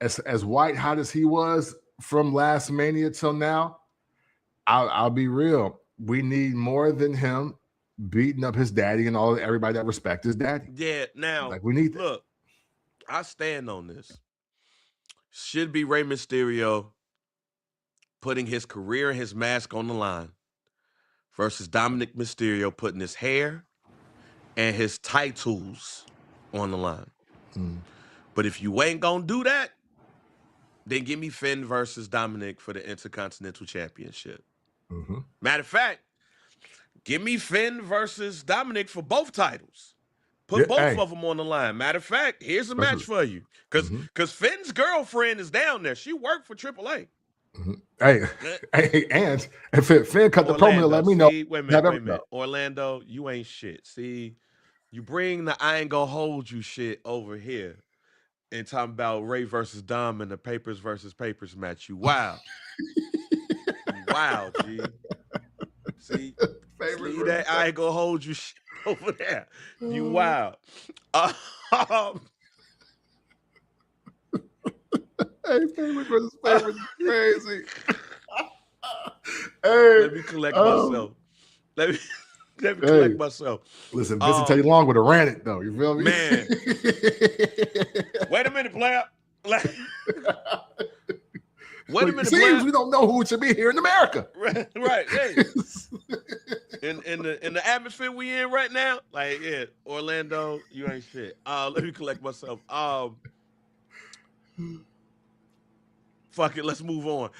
Speaker 1: as white hot as he was from last Mania till now, I'll be real. We need more than him beating up his daddy and everybody that respects his daddy.
Speaker 2: Yeah, now,
Speaker 1: like, we need that.
Speaker 2: Look, I stand on this. Should be Rey Mysterio putting his career and his mask on the line versus Dominic Mysterio putting his hair and his titles on the line. But if you ain't gonna do that, then give me Finn versus Dominic for the Intercontinental Championship. Matter of fact, give me Finn versus Dominic for both titles. Put both of them on the line. Matter of fact, here's a match for you. Because Finn's girlfriend is down there. She worked for AAA.
Speaker 1: Hey, and if Finn cut the promo, let me know.
Speaker 2: Wait a minute. Orlando, you ain't shit. See, you bring the I ain't gonna hold you shit over here and talking about Ray versus Dom and the Papers versus Papers match. You wild. You wild, G. See that I ain't gonna hold you shit over there. You wild.
Speaker 1: Hey, Papers versus Papers is crazy. Hey,
Speaker 2: let me collect myself. Let me collect myself.
Speaker 1: Listen, Vincent Teddy Long would have ran it though. You feel me?
Speaker 2: Man. Wait a minute, player. Wait a minute,
Speaker 1: player. We don't know who it should be here in America.
Speaker 2: Right. Hey. in the atmosphere we in right now, like, yeah, Orlando, you ain't shit. Let me collect myself. Fuck it, let's move on.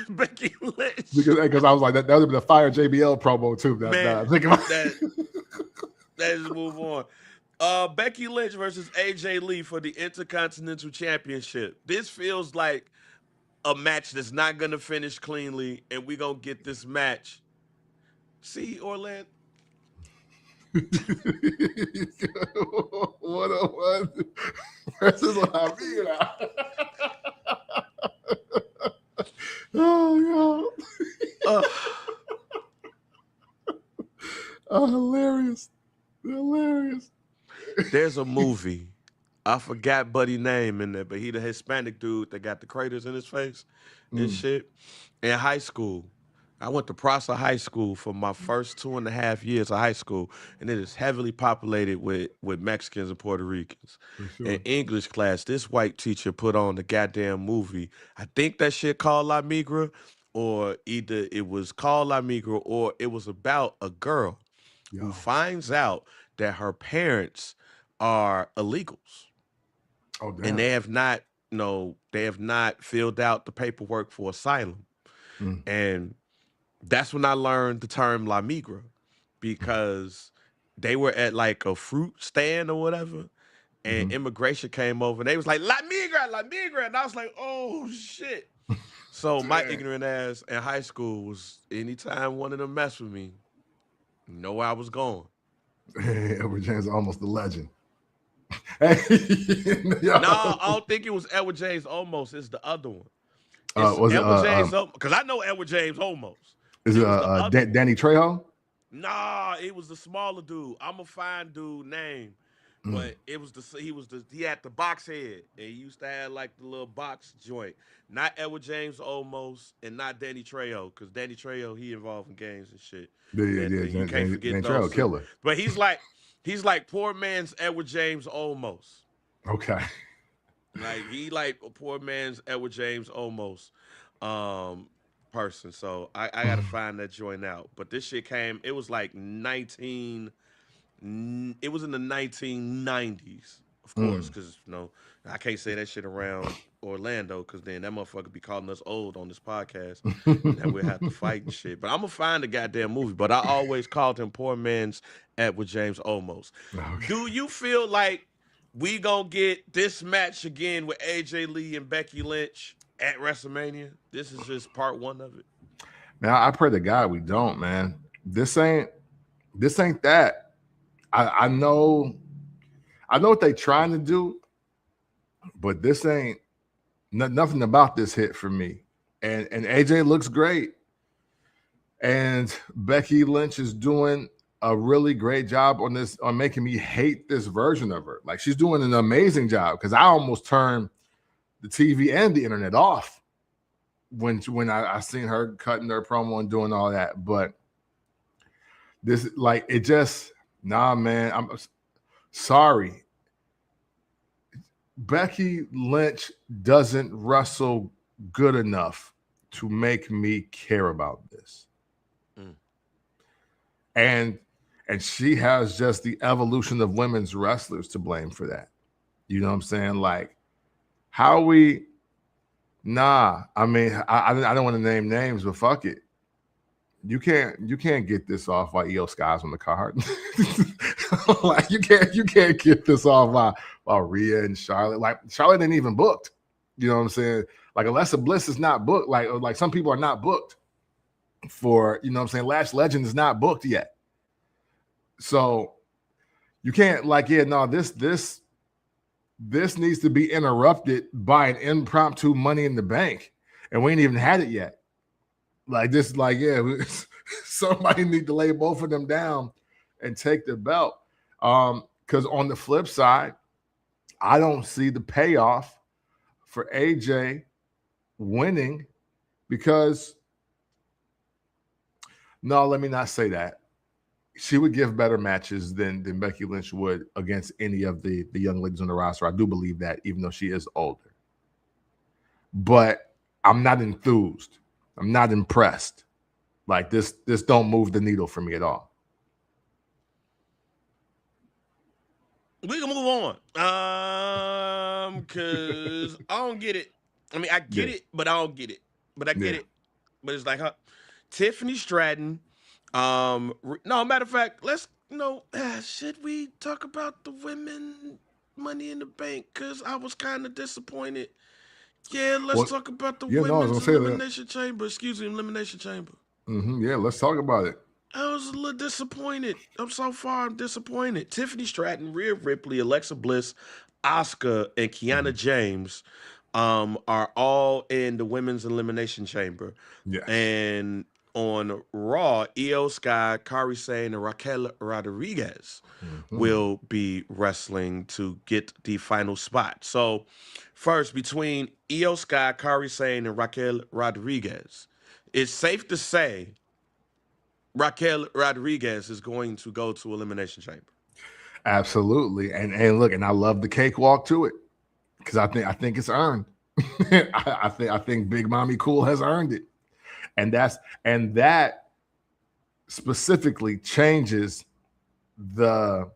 Speaker 2: Becky Lynch.
Speaker 1: Because I was like, that would have been a fire JBL promo too.
Speaker 2: Let's move on. Becky Lynch versus AJ Lee for the Intercontinental Championship. This feels like a match that's not gonna finish cleanly, and we're gonna get this match. See, Orlando.
Speaker 1: 101 versus La Vida. Oh, God. Hilarious.
Speaker 2: There's a movie. I forgot Buddy's name in there, but he the Hispanic dude that got the craters in his face and shit. In high school, I went to Prosser High School for my first 2.5 years of high school, and it is heavily populated with Mexicans and Puerto Ricans.
Speaker 1: Sure.
Speaker 2: In English class, this white teacher put on the goddamn movie. I think that shit called La Migra, or either it was called La Migra or it was about a girl who finds out that her parents are illegals.
Speaker 1: Oh, damn.
Speaker 2: And they have not filled out the paperwork for asylum. And that's when I learned the term La Migra, because they were at like a fruit stand or whatever, and immigration came over and they was like, La Migra, and I was like, oh shit. So my ignorant ass in high school was, anytime one of them messed with me, you know where I was going.
Speaker 1: Edward James is almost a legend.
Speaker 2: No, I don't think it was Edward James almost. It's the other one.
Speaker 1: Was
Speaker 2: Edward James, because I know Edward James almost.
Speaker 1: Is it Danny Trejo?
Speaker 2: Nah, it was the smaller dude. I'm a fine dude name, but he had the box head, and he used to have like the little box joint. Not Edward James almost, and not Danny Trejo, because Danny Trejo, he involved in games and shit.
Speaker 1: Yeah.
Speaker 2: You can't forget
Speaker 1: Danny
Speaker 2: those.
Speaker 1: Trejo killer.
Speaker 2: But he's like poor man's Edward James almost.
Speaker 1: Okay.
Speaker 2: Like he like a poor man's Edward James almost. person. So I gotta find that joint out. But this shit came, it was like 19 it was in the 1990s, of course,
Speaker 1: Mm.
Speaker 2: because I can't say that shit around Orlando because then that motherfucker be calling us old on this podcast, and then we'll have to fight and shit. But I'm gonna find the goddamn movie. But I always called him poor man's Edward James Olmos.
Speaker 1: Okay.
Speaker 2: Do you feel like we gonna get this match again with AJ Lee and Becky Lynch at WrestleMania? This is just part one of it.
Speaker 1: Now I pray to God we don't, man. This ain't that. I know what they trying to do, but this ain't nothing about this hit for me. And AJ looks great. And Becky Lynch is doing a really great job on making me hate this version of her. Like, she's doing an amazing job because I almost turned the TV and the internet off when I seen her cutting her promo and doing all that. But this, like, it just, nah, man, I'm sorry. Becky Lynch doesn't wrestle good enough to make me care about this. And she has just the evolution of women's wrestlers to blame for that. You know what I'm saying? Like, how we, nah, I mean, I don't want to name names, but fuck it. You can't get this off while Io Sky's on the card. Like, you can't get this off while Rhea and Charlotte. Like, Charlotte ain't even booked. You know what I'm saying? Like, Alexa Bliss is not booked. Like some people are not booked for, you know what I'm saying? Lash Legend is not booked yet. So you can't, like, yeah, no, this needs to be interrupted by an impromptu Money in the Bank. And we ain't even had it yet. Like, this, like, yeah, somebody need to lay both of them down and take the belt. Because on the flip side, I don't see the payoff for AJ winning because, no, let me not say that. She would give better matches than Becky Lynch would against any of the young ladies on the roster. I do believe that, even though she is older. But I'm not enthused. I'm not impressed. Like, this don't move the needle for me at all.
Speaker 2: We can move on. Because I don't get it. I mean, I get it, but I don't get it. But I get it. But it's like, Tiffany Stratton. No, matter of fact, let's, should we talk about the women Money in the Bank? Because I was kind of disappointed. Yeah, let's talk about the women's Elimination Chamber. Excuse me, Elimination Chamber.
Speaker 1: Yeah, let's talk about it.
Speaker 2: I was a little disappointed. I'm disappointed. Tiffany Stratton, Rhea Ripley, Alexa Bliss, Asuka, and Kiana James are all in the women's Elimination Chamber.
Speaker 1: Yes.
Speaker 2: And on Raw, Io Sky, Kairi Sane, and Raquel Rodriguez will be wrestling to get the final spot. So, first, between Io Sky, Kairi Sane, and Raquel Rodriguez, it's safe to say Raquel Rodriguez is going to go to Elimination Chamber.
Speaker 1: Absolutely. And look, and I love the cakewalk to it because I think it's earned. I think Big Mommy Cool has earned it. And that specifically changes the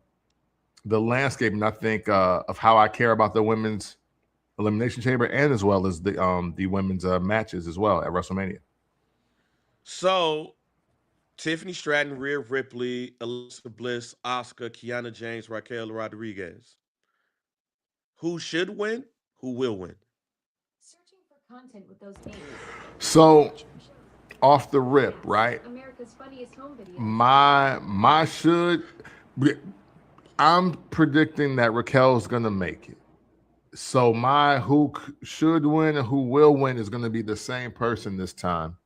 Speaker 1: landscape, and I think of how I care about the women's Elimination Chamber and as well as the women's matches as well at WrestleMania.
Speaker 2: So, Tiffany Stratton, Rhea Ripley, Alexa Bliss, Asuka, Kiana James, Raquel Rodriguez. Who should win? Who will win?
Speaker 3: Searching for content with those names.
Speaker 1: So, off the rip, right?
Speaker 3: America's Funniest Home Video.
Speaker 1: My should. I'm predicting that Raquel's gonna make it. So my who should win and who will win is gonna be the same person this time,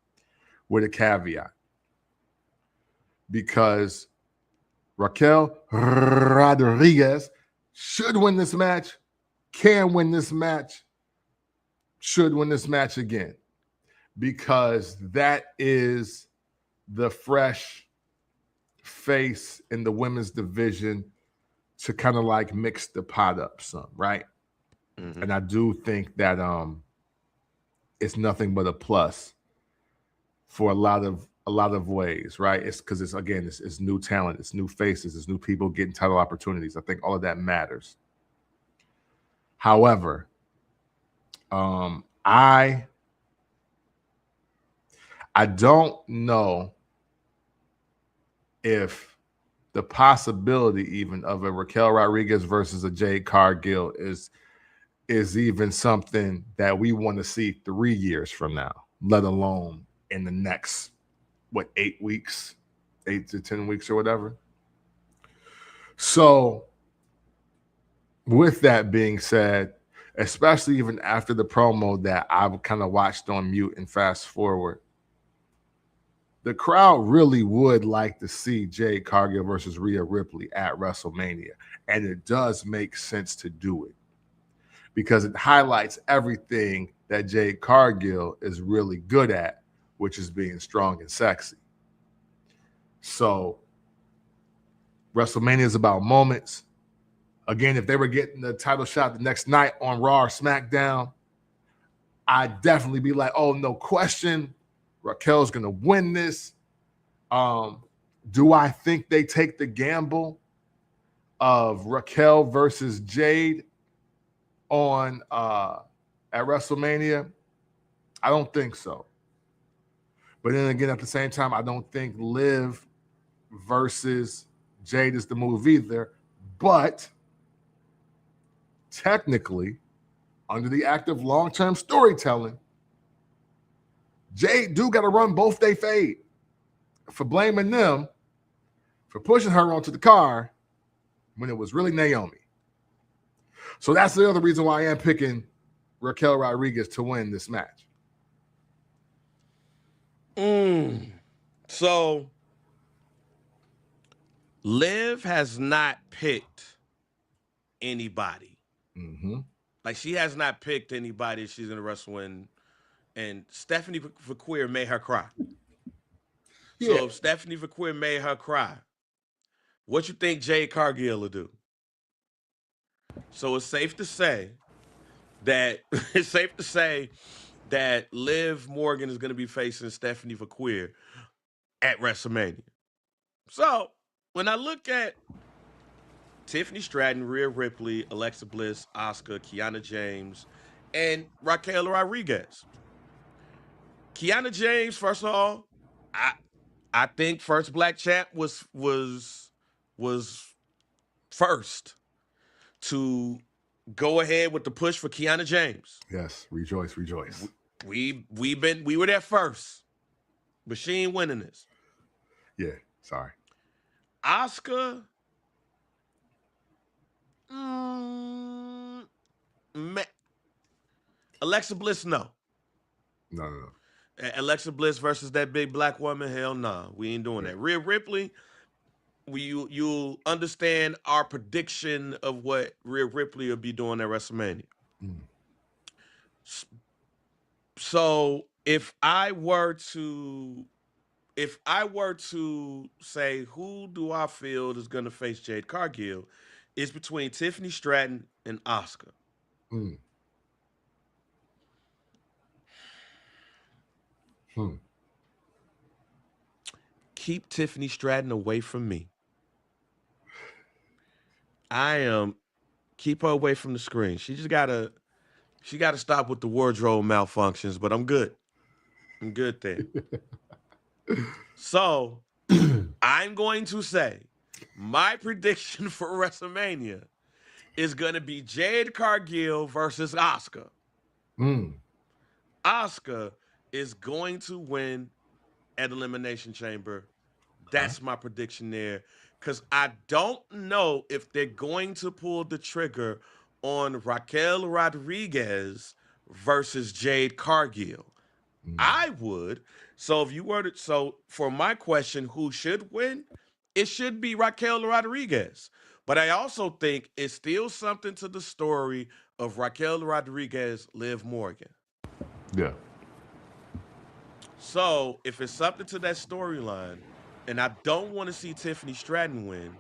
Speaker 1: with a caveat. Because Raquel Rodriguez should win this match, can win this match, should win this match again. Because that is the fresh face in the women's division to kind of like mix the pot up some, right? And I do think that it's nothing but a plus for a lot of ways, right? It's because it's new talent, it's new faces, it's new people getting title opportunities. I think all of that matters. However, I don't know if the possibility even of a Raquel Rodriguez versus a Jade Cargill is even something that we want to see 3 years from now, let alone in the next 8 weeks, 8 to 10 weeks or whatever. So with that being said, especially even after the promo that I've kind of watched on mute and fast forward, the crowd really would like to see Jade Cargill versus Rhea Ripley at WrestleMania. And it does make sense to do it because it highlights everything that Jade Cargill is really good at, which is being strong and sexy. So WrestleMania is about moments. Again, if they were getting the title shot the next night on Raw or SmackDown, I'd definitely be like, oh, no question, Raquel's going to win this. Do I think they take the gamble of Raquel versus Jade on at WrestleMania? I don't think so. But then again, at the same time, I don't think Liv versus Jade is the move either. But technically, under the act of long-term storytelling, Jade do got to run both they fade for blaming them for pushing her onto the car when it was really Naomi. So that's the other reason why I am picking Raquel Rodriguez to win this match.
Speaker 2: So Liv has not picked anybody.
Speaker 1: Mm-hmm.
Speaker 2: Like, she has not picked anybody she's going to wrestle in. And Stephanie Vaquer made her cry.
Speaker 1: Yeah.
Speaker 2: So if Stephanie Vaquer made her cry, what you think Jade Cargill will do? So it's safe to say that Liv Morgan is going to be facing Stephanie Vaquer at WrestleMania. So when I look at Tiffany Stratton, Rhea Ripley, Alexa Bliss, Asuka, Kiana James, and Raquel Rodriguez. Kiana James, first of all, I think first black champ was first to go ahead with the push for Kiana James.
Speaker 1: Yes, rejoice, rejoice.
Speaker 2: We were there first, but she ain't winning this.
Speaker 1: Yeah, sorry.
Speaker 2: Asuka, Alexa Bliss, no.
Speaker 1: No.
Speaker 2: Alexa Bliss versus that big black woman, hell nah. We ain't doing that. Rhea Ripley, you'll understand our prediction of what Rhea Ripley will be doing at WrestleMania. So if I were to say who do I feel is going to face Jade Cargill, it's between Tiffany Stratton and Asuka. Keep Tiffany Stratton away from me. Keep her away from the screen. She gotta stop with the wardrobe malfunctions, but I'm good. I'm good there. So I'm going to say my prediction for WrestleMania is going to be Jade Cargill versus Asuka. Asuka is going to win at Elimination Chamber. That's my prediction there. Because I don't know if they're going to pull the trigger on Raquel Rodriguez versus Jade Cargill. I would. So for my question, who should win? It should be Raquel Rodriguez. But I also think it's still something to the story of Raquel Rodriguez, Liv Morgan.
Speaker 1: Yeah.
Speaker 2: So if it's something to that storyline, and I don't want to see Tiffany Stratton win,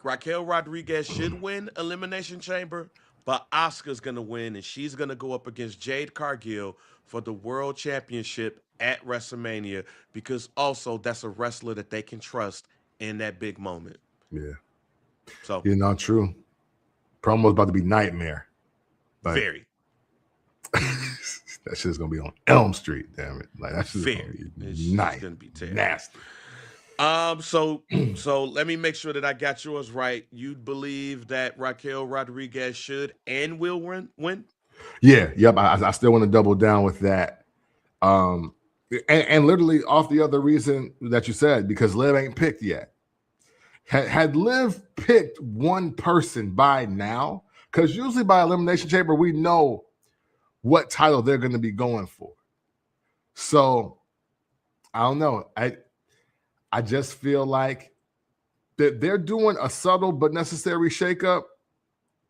Speaker 2: Raquel Rodriguez should win Elimination Chamber, but Asuka's gonna win, and she's gonna go up against Jade Cargill for the World Championship at WrestleMania because also that's a wrestler that they can trust in that big moment.
Speaker 1: Yeah.
Speaker 2: So
Speaker 1: You're not true. Promo's about to be nightmare. Like,
Speaker 2: very,
Speaker 1: that shit's gonna be on Elm Street, damn it. Like that shit's gonna
Speaker 2: very.
Speaker 1: be
Speaker 2: It's gonna be terrible.
Speaker 1: nasty.
Speaker 2: So let me make sure that I got yours right. You believe that Raquel Rodriguez should and will win?
Speaker 1: Yeah, yep. I still want to double down with that. And literally off the other reason that you said, because Liv ain't picked yet. Had Liv picked one person by now, because usually by Elimination Chamber, we know what title they're going to be going for. So I don't know. I just feel like that they're doing a subtle but necessary shakeup,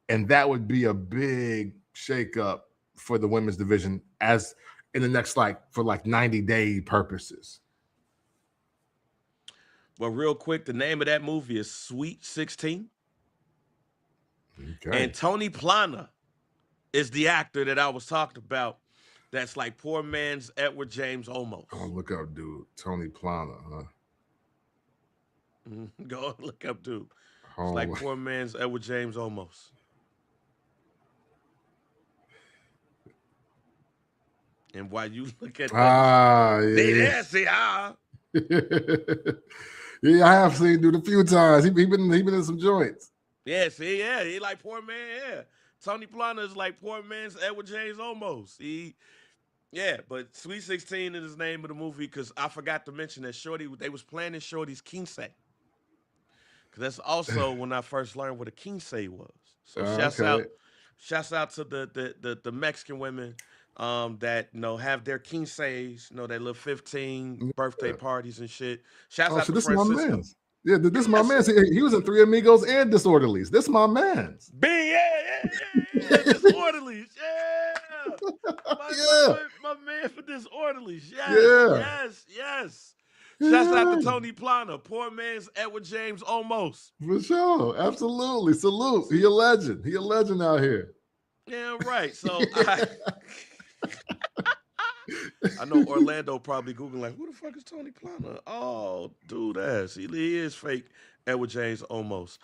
Speaker 1: and that would be a big shakeup for the women's division as in the next for 90-day purposes.
Speaker 2: Well, real quick, the name of that movie is Sweet 16.
Speaker 1: Okay.
Speaker 2: And Tony Plana is the actor that I was talking about. That's like poor man's Edward James Olmos.
Speaker 1: Oh, look up, dude. Tony Plana, huh?
Speaker 2: Go look up, dude.
Speaker 1: Oh,
Speaker 2: It's like poor man's Edward James Olmos. And while you look at that,
Speaker 1: yeah, I have seen dude a few times. He been in some joints.
Speaker 2: Yeah, see, yeah, he like poor man. Yeah, Tony Plana is like poor man's Edward James Olmos. But Sweet 16 is the name of the movie because I forgot to mention that Shorty. They was planning Shorty's quince. Because that's also when I first learned what a quince was. So shouts out to the Mexican women that have their quinces, their little 15 birthday parties and shit. Shouts out to
Speaker 1: this
Speaker 2: Francisco.
Speaker 1: My man's. Yeah, this is my man. He was in Three Amigos and Disorderlies. This my man's.
Speaker 2: Yeah, Disorderlies. Yeah. My man for Disorderlies. Yes. Shouts out to Tony Plana, poor man's Edward James Olmos.
Speaker 1: For sure. Absolutely. Salute. He a legend. He a legend out here.
Speaker 2: Yeah, right. So I know Orlando probably Googling like, who the fuck is Tony Plana? Oh, dude, he is fake Edward James Olmos.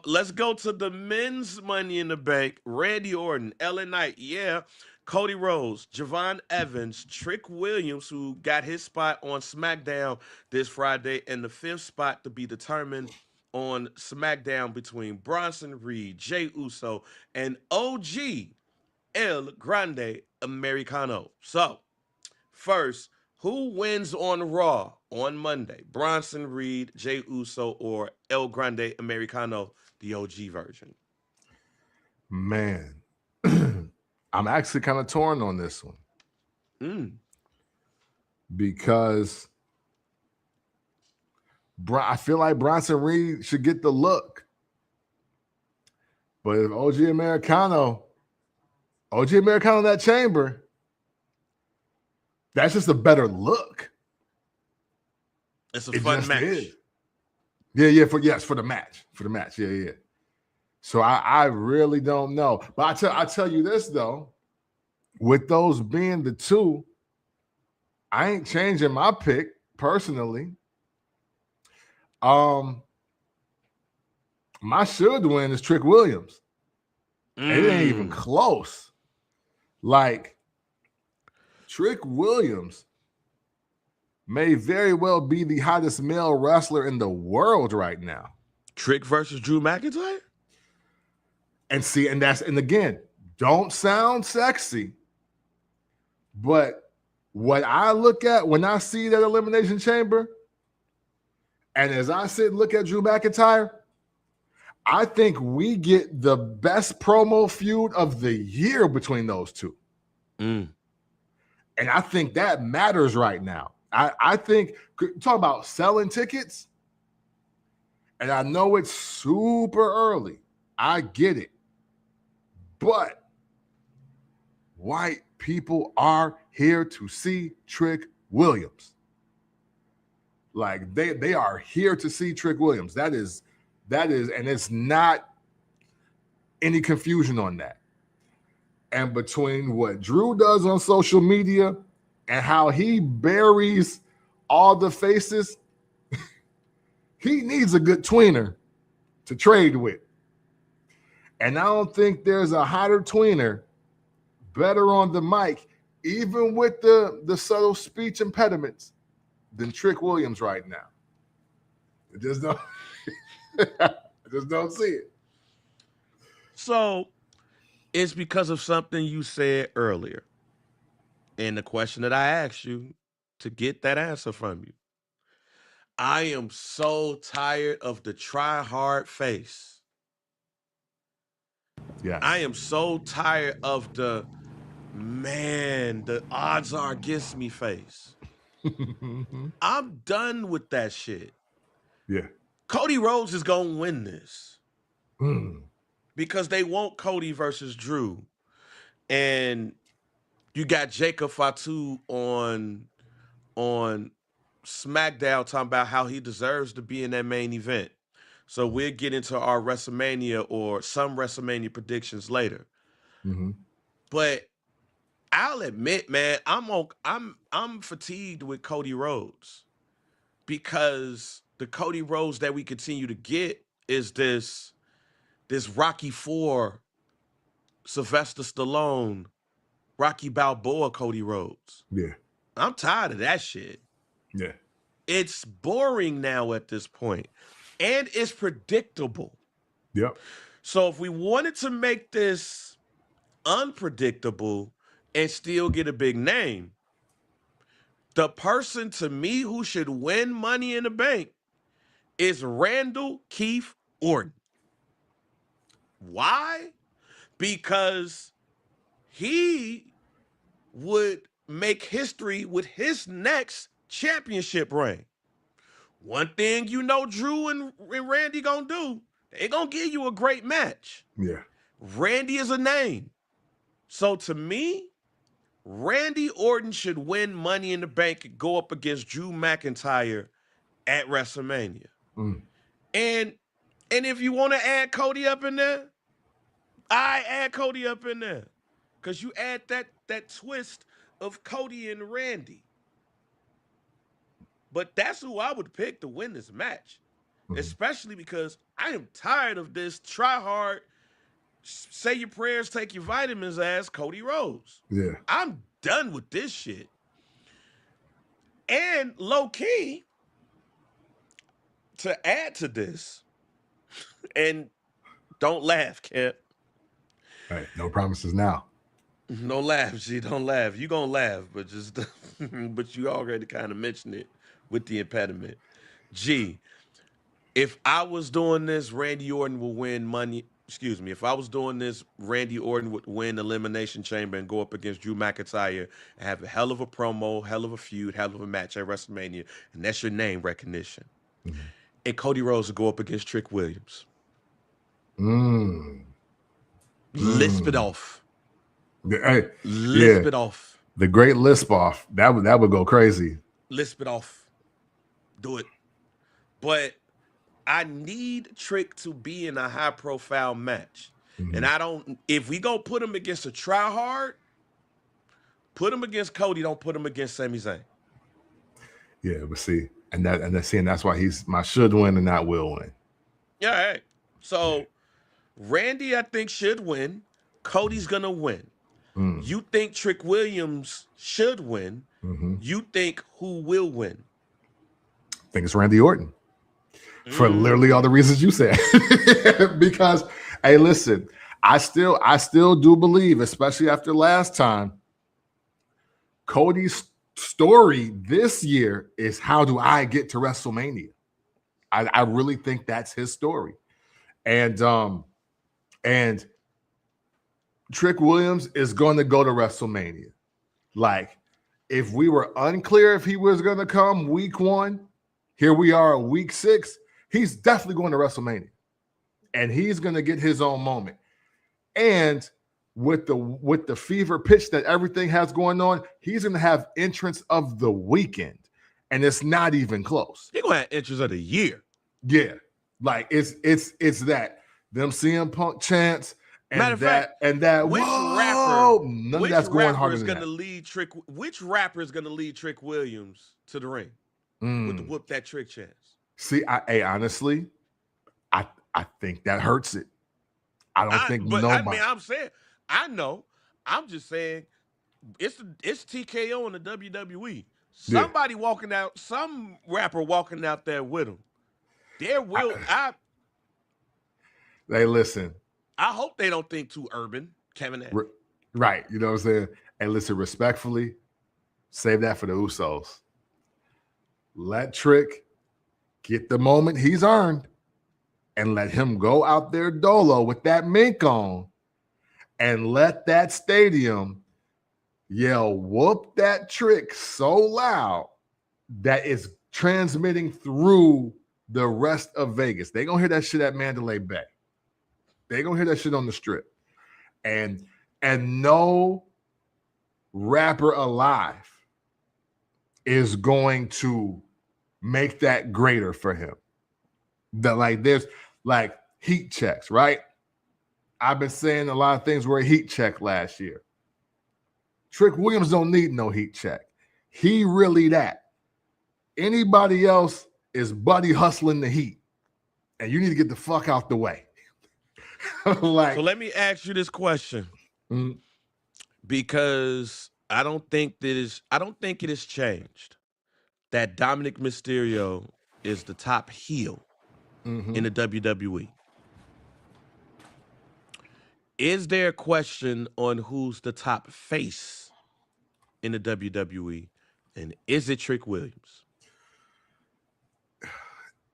Speaker 2: Let's go to the men's Money in the Bank. Randy Orton, LA Knight, Cody Rhodes, Javon Evans, Trick Williams, who got his spot on SmackDown this Friday, and the fifth spot to be determined on SmackDown between Bronson Reed, Jey Uso, and OG El Grande Americano. So, first, who wins on Raw on Monday? Bronson Reed, Jey Uso, or El Grande Americano, the OG version?
Speaker 1: Man, I'm actually kind of torn on this one. Because I feel like Bronson Reed should get the look. But if OG Americano in that chamber, that's just a better look.
Speaker 2: It's a fun match.
Speaker 1: Is. Yeah, for the match. For the match. Yeah. So I really don't know. But I tell you this though, with those being the two, I ain't changing my pick personally. My should win is Trick Williams. It ain't even close. Like, Trick Williams may very well be the hottest male wrestler in the world right now.
Speaker 2: Trick versus Drew McIntyre?
Speaker 1: And again, don't sound sexy, but what I look at when I see that Elimination Chamber, and as I sit and look at Drew McIntyre, I think we get the best promo feud of the year between those two. And I think that matters right now. I think, talk about selling tickets, and I know it's super early. I get it. But white people are here to see Trick Williams. Like, they are here to see Trick Williams. That is, and it's not any confusion on that. And between what Drew does on social media and how he buries all the faces, he needs a good tweener to trade with. And I don't think there's a hotter tweener, better on the mic, even with the subtle speech impediments, than Trick Williams right now. I just don't, I just don't see it.
Speaker 2: So it's because of something you said earlier. And the question that I asked you to get that answer from you. I am so tired of the try hard face.
Speaker 1: Yeah.
Speaker 2: I am so tired of the odds are against me face. I'm done with that shit.
Speaker 1: Yeah.
Speaker 2: Cody Rhodes is going to win this
Speaker 1: Mm.
Speaker 2: because they want Cody versus Drew. And you got Jacob Fatu on SmackDown talking about how he deserves to be in that main event. So we'll get into our WrestleMania or some WrestleMania predictions later.
Speaker 1: Mm-hmm.
Speaker 2: But I'll admit, man, I'm fatigued with Cody Rhodes because the Cody Rhodes that we continue to get is this Rocky IV, Sylvester Stallone, Rocky Balboa, Cody Rhodes.
Speaker 1: Yeah.
Speaker 2: I'm tired of that shit.
Speaker 1: Yeah.
Speaker 2: It's boring now at this point, and it's predictable.
Speaker 1: Yep.
Speaker 2: So if we wanted to make this unpredictable and still get a big name, the person to me who should win Money in the Bank is Randall Keith Orton. Why? Because he would make history with his next championship reign. One thing you know Drew and Randy gonna do, they gonna give you a great match.
Speaker 1: Yeah.
Speaker 2: Randy is a name. So to me, Randy Orton should win Money in the Bank and go up against Drew McIntyre at WrestleMania.
Speaker 1: Mm.
Speaker 2: And if you want to add Cody up in there, I add Cody up in there. Because you add that twist of Cody and Randy. But that's who I would pick to win this match. Mm-hmm. Especially because I am tired of this try hard, say your prayers, take your vitamins ass Cody Rhodes.
Speaker 1: Yeah.
Speaker 2: I'm done with this shit. And low key, to add to this, and don't laugh, Kent.
Speaker 1: Hey, no promises now.
Speaker 2: No laugh, G. Don't laugh. You gonna laugh, but just but you already kind of mentioned it with the impediment. G, if I was doing this, Randy Orton will win money. Excuse me. If I was doing this, Randy Orton would win Elimination Chamber and go up against Drew McIntyre and have a hell of a promo, hell of a feud, hell of a match at WrestleMania, and that's your name recognition. Mm-hmm. And Cody Rhodes would go up against Trick Williams. Lisp it off.
Speaker 1: Hey,
Speaker 2: lisp it off.
Speaker 1: The great lisp off. That would go crazy.
Speaker 2: Lisp it off. Do it. But I need Trick to be in a high-profile match. Mm-hmm. And I don't, if we go put him against a try-hard, put him against Cody, don't put him against Sami Zayn.
Speaker 1: Yeah, but see, and that's why he's my should win and not will win.
Speaker 2: Yeah, all right. So Randy, I think, should win. Cody's gonna win. Mm. You think Trick Williams should win. Mm-hmm. You think who will win?
Speaker 1: I think it's Randy Orton. For literally all the reasons you said. Because, hey, listen, I still do believe, especially after last time, Cody's story this year is how do I get to WrestleMania? I really think that's his story. And Trick Williams is going to go to WrestleMania. Like, if we were unclear if he was going to come week 1, here we are week 6. He's definitely going to WrestleMania, and he's going to get his own moment. And with the fever pitch that everything has going on, he's going to have entrance of the weekend, and it's not even close.
Speaker 2: He's going to have entrance of the year.
Speaker 1: Yeah, like it's that them CM Punk chants
Speaker 2: Matter of fact, which rapper,
Speaker 1: none of that's going harder
Speaker 2: is
Speaker 1: than
Speaker 2: gonna
Speaker 1: that.
Speaker 2: lead Trick? Which rapper is gonna lead Trick Williams to the ring with the whoop that Trick chance?
Speaker 1: See, honestly, I think that hurts it. I don't think nobody.
Speaker 2: I'm saying, I know. I'm just saying, it's TKO in the WWE.
Speaker 1: Yeah.
Speaker 2: Somebody walking out, some rapper walking out there with him.
Speaker 1: Hey, listen.
Speaker 2: I hope they don't think too urban, Kevin Nash.
Speaker 1: Right. You know what I'm saying? Hey, listen, respectfully, save that for the Usos. Let Trick get the moment he's earned and let him go out there dolo with that mink on and let that stadium yell, whoop that Trick so loud that it's transmitting through the rest of Vegas. They gonna hear that shit at Mandalay Bay. They gonna hear that shit on the strip. And no rapper alive is going to make that greater for him. That like there's like heat checks, right? I've been saying a lot of things were a heat check last year. Trick Williams don't need no heat check. He really that. Anybody else is buddy hustling the heat, and you need to get the fuck out the way.
Speaker 2: So let me ask you this question, because I don't think it has changed that Dominic Mysterio is the top heel in the WWE. Is there a question on who's the top face in the WWE, and is it Trick Williams?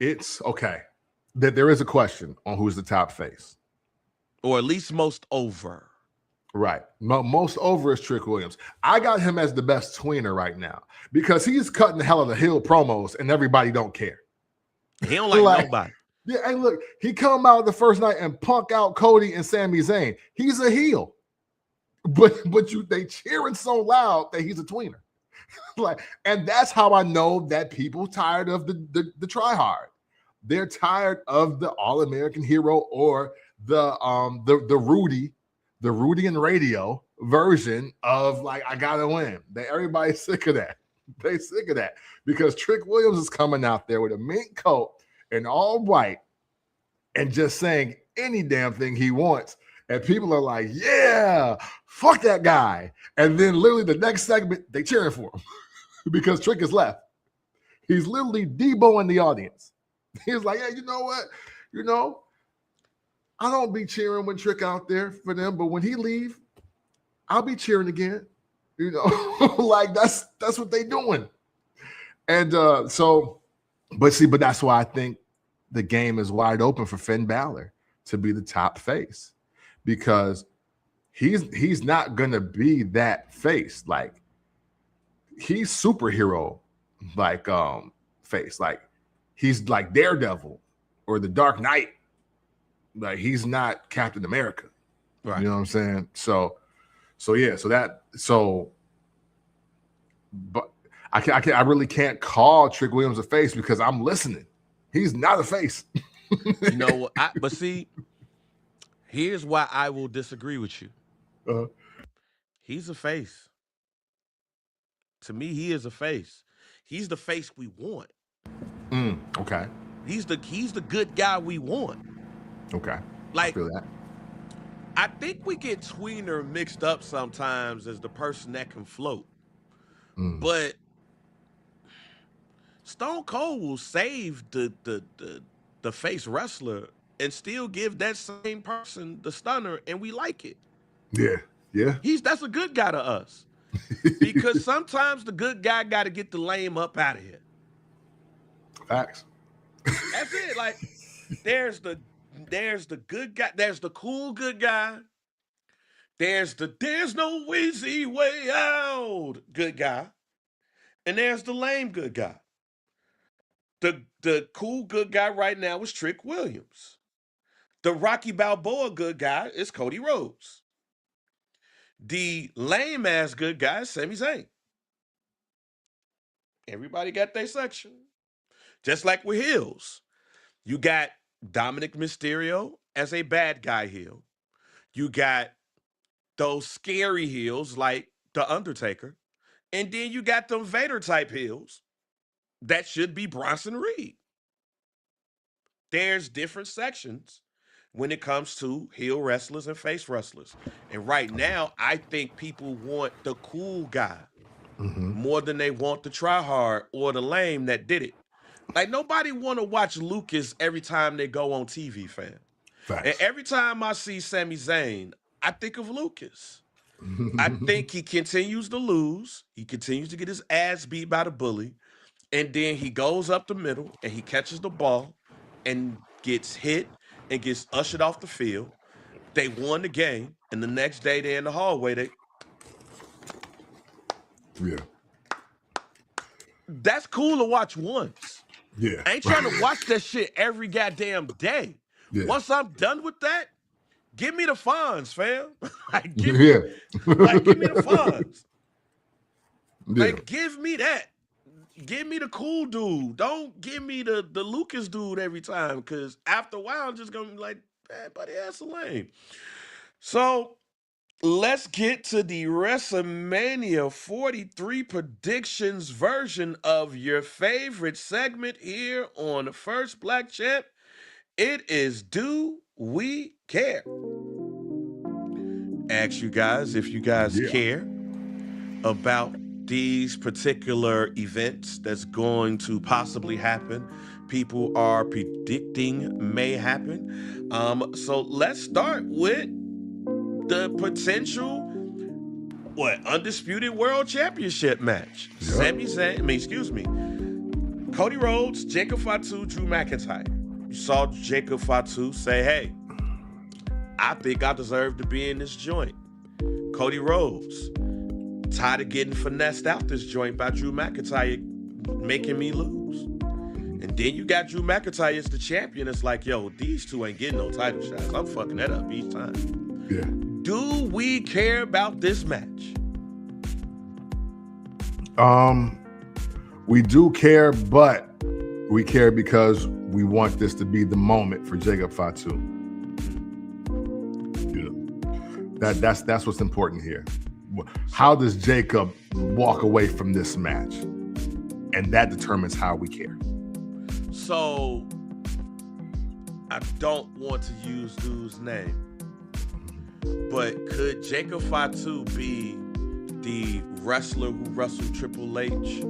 Speaker 1: It's okay. That there is a question on who's the top face,
Speaker 2: or at least most over.
Speaker 1: Right. Most over is Trick Williams. I got him as the best tweener right now because he's cutting the hell of the heel promos and everybody don't care.
Speaker 2: He don't like nobody.
Speaker 1: Yeah, and look, he come out the first night and punk out Cody and Sami Zayn. He's a heel. But they cheering so loud that he's a tweener. And that's how I know that people tired of the try hard. They're tired of the all-American hero or the Rudy and radio version of like, I gotta win. Everybody's sick of that. They sick of that because Trick Williams is coming out there with a mink coat and all white and just saying any damn thing he wants. And people are like, yeah, fuck that guy. And then literally the next segment, they cheering for him because Trick is left. He's literally Debo-ing the audience. He's like, yeah, you know what? I don't be cheering when Trick out there for them, but when he leave, I'll be cheering again. Like that's what they doing. And but that's why I think the game is wide open for Finn Balor to be the top face because he's not gonna be that face. Like he's superhero like face. Like he's like Daredevil or the Dark Knight. Like he's not Captain America. Right. You know what I'm saying? But I really can't call Trick Williams a face because I'm listening. He's not a face.
Speaker 2: But see, here's why I will disagree with you. He's a face. To me, he is a face. He's the face we want.
Speaker 1: Okay.
Speaker 2: He's the good guy we want.
Speaker 1: Okay.
Speaker 2: Like,
Speaker 1: I feel that.
Speaker 2: I think we get tweener mixed up sometimes as the person that can float. But Stone Cold will save the face wrestler and still give that same person the stunner, and we like it.
Speaker 1: Yeah.
Speaker 2: That's a good guy to us. Because sometimes the good guy got to get the lame up out of here.
Speaker 1: Facts.
Speaker 2: That's it. Like, there's the good guy, there's the cool good guy. There's no easy way out good guy. And there's the lame good guy. The cool good guy right now is Trick Williams. The Rocky Balboa good guy is Cody Rhodes. The lame ass good guy is Sami Zayn. Everybody got their section. Just like with heels. You got Dominic Mysterio as a bad guy heel. You got those scary heels like The Undertaker. And then you got them Vader type heels that should be Bronson Reed. There's different sections when it comes to heel wrestlers and face wrestlers. And right now, I think people want the cool guy more than they want the try hard or the lame that did it. Like nobody want to watch Lucas every time they go on TV, fam. And
Speaker 1: Facts.
Speaker 2: every time I see Sami Zayn, I think of Lucas. I think he continues to lose. He continues to get his ass beat by the bully. And then he goes up the middle and he catches the ball and gets hit and gets ushered off the field. They won the game. And the next day they're in the hallway.
Speaker 1: Yeah.
Speaker 2: That's cool to watch once.
Speaker 1: Yeah.
Speaker 2: I ain't trying to watch that shit every goddamn day.
Speaker 1: Yeah.
Speaker 2: Once I'm done with that, give me the Fonz, fam. like, give
Speaker 1: Yeah.
Speaker 2: me the Fonz.
Speaker 1: Yeah.
Speaker 2: Like, give me that. Give me the cool dude. Don't give me the Lucas dude every time, because after a while, I'm just going to be like, man, buddy, that's lame. So, let's get to the WrestleMania 43 predictions version of your favorite segment here on the First Black Champ. It is Do We Care? Ask you guys if you guys care about these particular events that's going to possibly happen. People are predicting may happen. So let's start with the potential undisputed world championship match. Cody Rhodes, Jacob Fatu, Drew McIntyre. You saw Jacob Fatu say, hey, I think I deserve to be in this joint. Cody Rhodes, tired of getting finessed out this joint by Drew McIntyre making me lose. And then you got Drew McIntyre as the champion. It's like, yo, these two ain't getting no title shots. I'm fucking that up each time.
Speaker 1: Yeah.
Speaker 2: Do we care about this match?
Speaker 1: We do care, but we care because we want this to be the moment for Jacob Fatu. You know, that's what's important here. How does Jacob walk away from this match? And that determines how we care.
Speaker 2: So, I don't want to use dude's name, but could Jacob Fatu be the wrestler who wrestled Triple H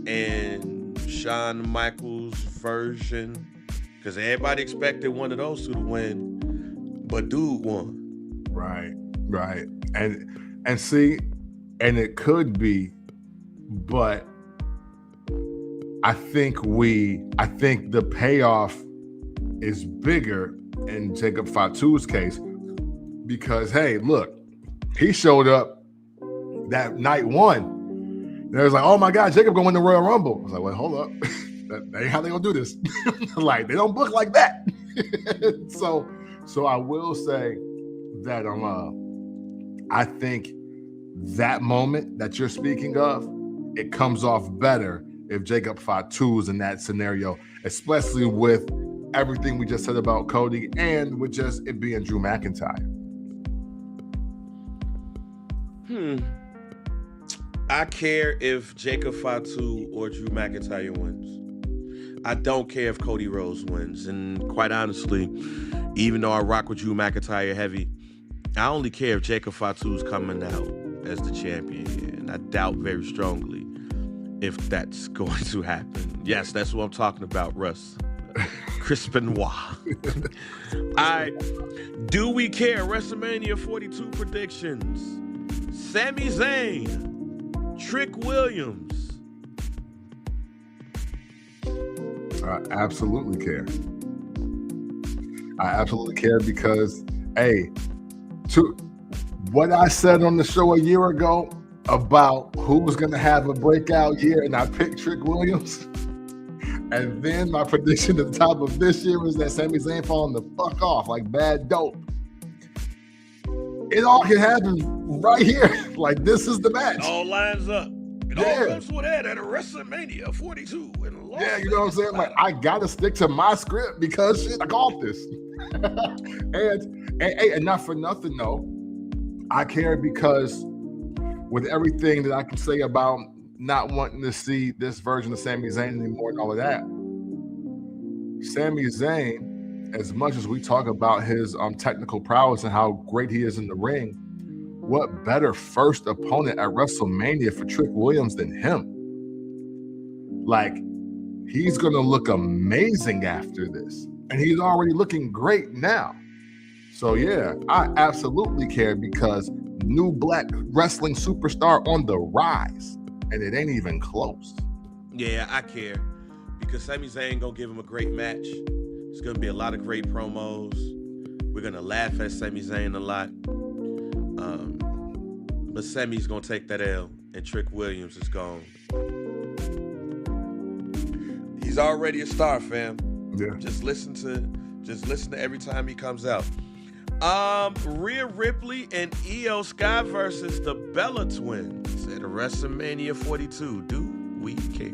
Speaker 2: and Shawn Michaels' version? Because everybody expected one of those two to win, but dude won.
Speaker 1: Right. And see, and it could be, but I think the payoff is bigger in Jacob Fatu's case because, hey, look, he showed up that night one. They was like, oh my God, Jacob gonna win the Royal Rumble. I was like, well, hold up. That ain't how they gonna do this. Like, they don't book like that. So I will say that I think that moment that you're speaking of, it comes off better if Jacob Fatu's in that scenario, especially with everything we just said about Cody and with just it being Drew McIntyre.
Speaker 2: I care if Jacob Fatu or Drew McIntyre wins. I don't care if Cody Rhodes wins. And quite honestly, even though I rock with Drew McIntyre heavy, I only care if Jacob Fatu's coming out as the champion here. And I doubt very strongly if that's going to happen. Yes, that's what I'm talking about, Russ. Chris Benoit. All right. Do we care? WrestleMania 42 predictions. Sami Zayn. Trick Williams.
Speaker 1: I absolutely care. I absolutely care because, hey, to what I said on the show a year ago about who was going to have a breakout year, and I picked Trick Williams. And then my prediction at the top of this year was that Sami Zayn falling the fuck off like bad dope. It all can happen right here. Like, this is the match.
Speaker 2: It all lines up. It all goes for that at a WrestleMania 42 in Las
Speaker 1: Yeah, you know what I'm saying? Like, I gotta stick to my script because shit, I called this. And not for nothing though, I care because with everything that I can say about not wanting to see this version of Sami Zayn anymore and all of that, Sami Zayn, as much as we talk about his technical prowess and how great he is in the ring, what better first opponent at WrestleMania for Trick Williams than him? Like, he's going to look amazing after this. And he's already looking great now. So, yeah, I absolutely care because new black wrestling superstar on the rise. And it ain't even close.
Speaker 2: Yeah, I care because Sami Zayn gonna give him a great match. It's gonna be a lot of great promos. We're gonna laugh at Sami Zayn a lot. But Sami's gonna take that L, and Trick Williams is gone. He's already a star, fam.
Speaker 1: Yeah.
Speaker 2: Just listen to every time he comes out. Rhea Ripley and Io Sky versus the Bella Twins at WrestleMania 42. Do we care?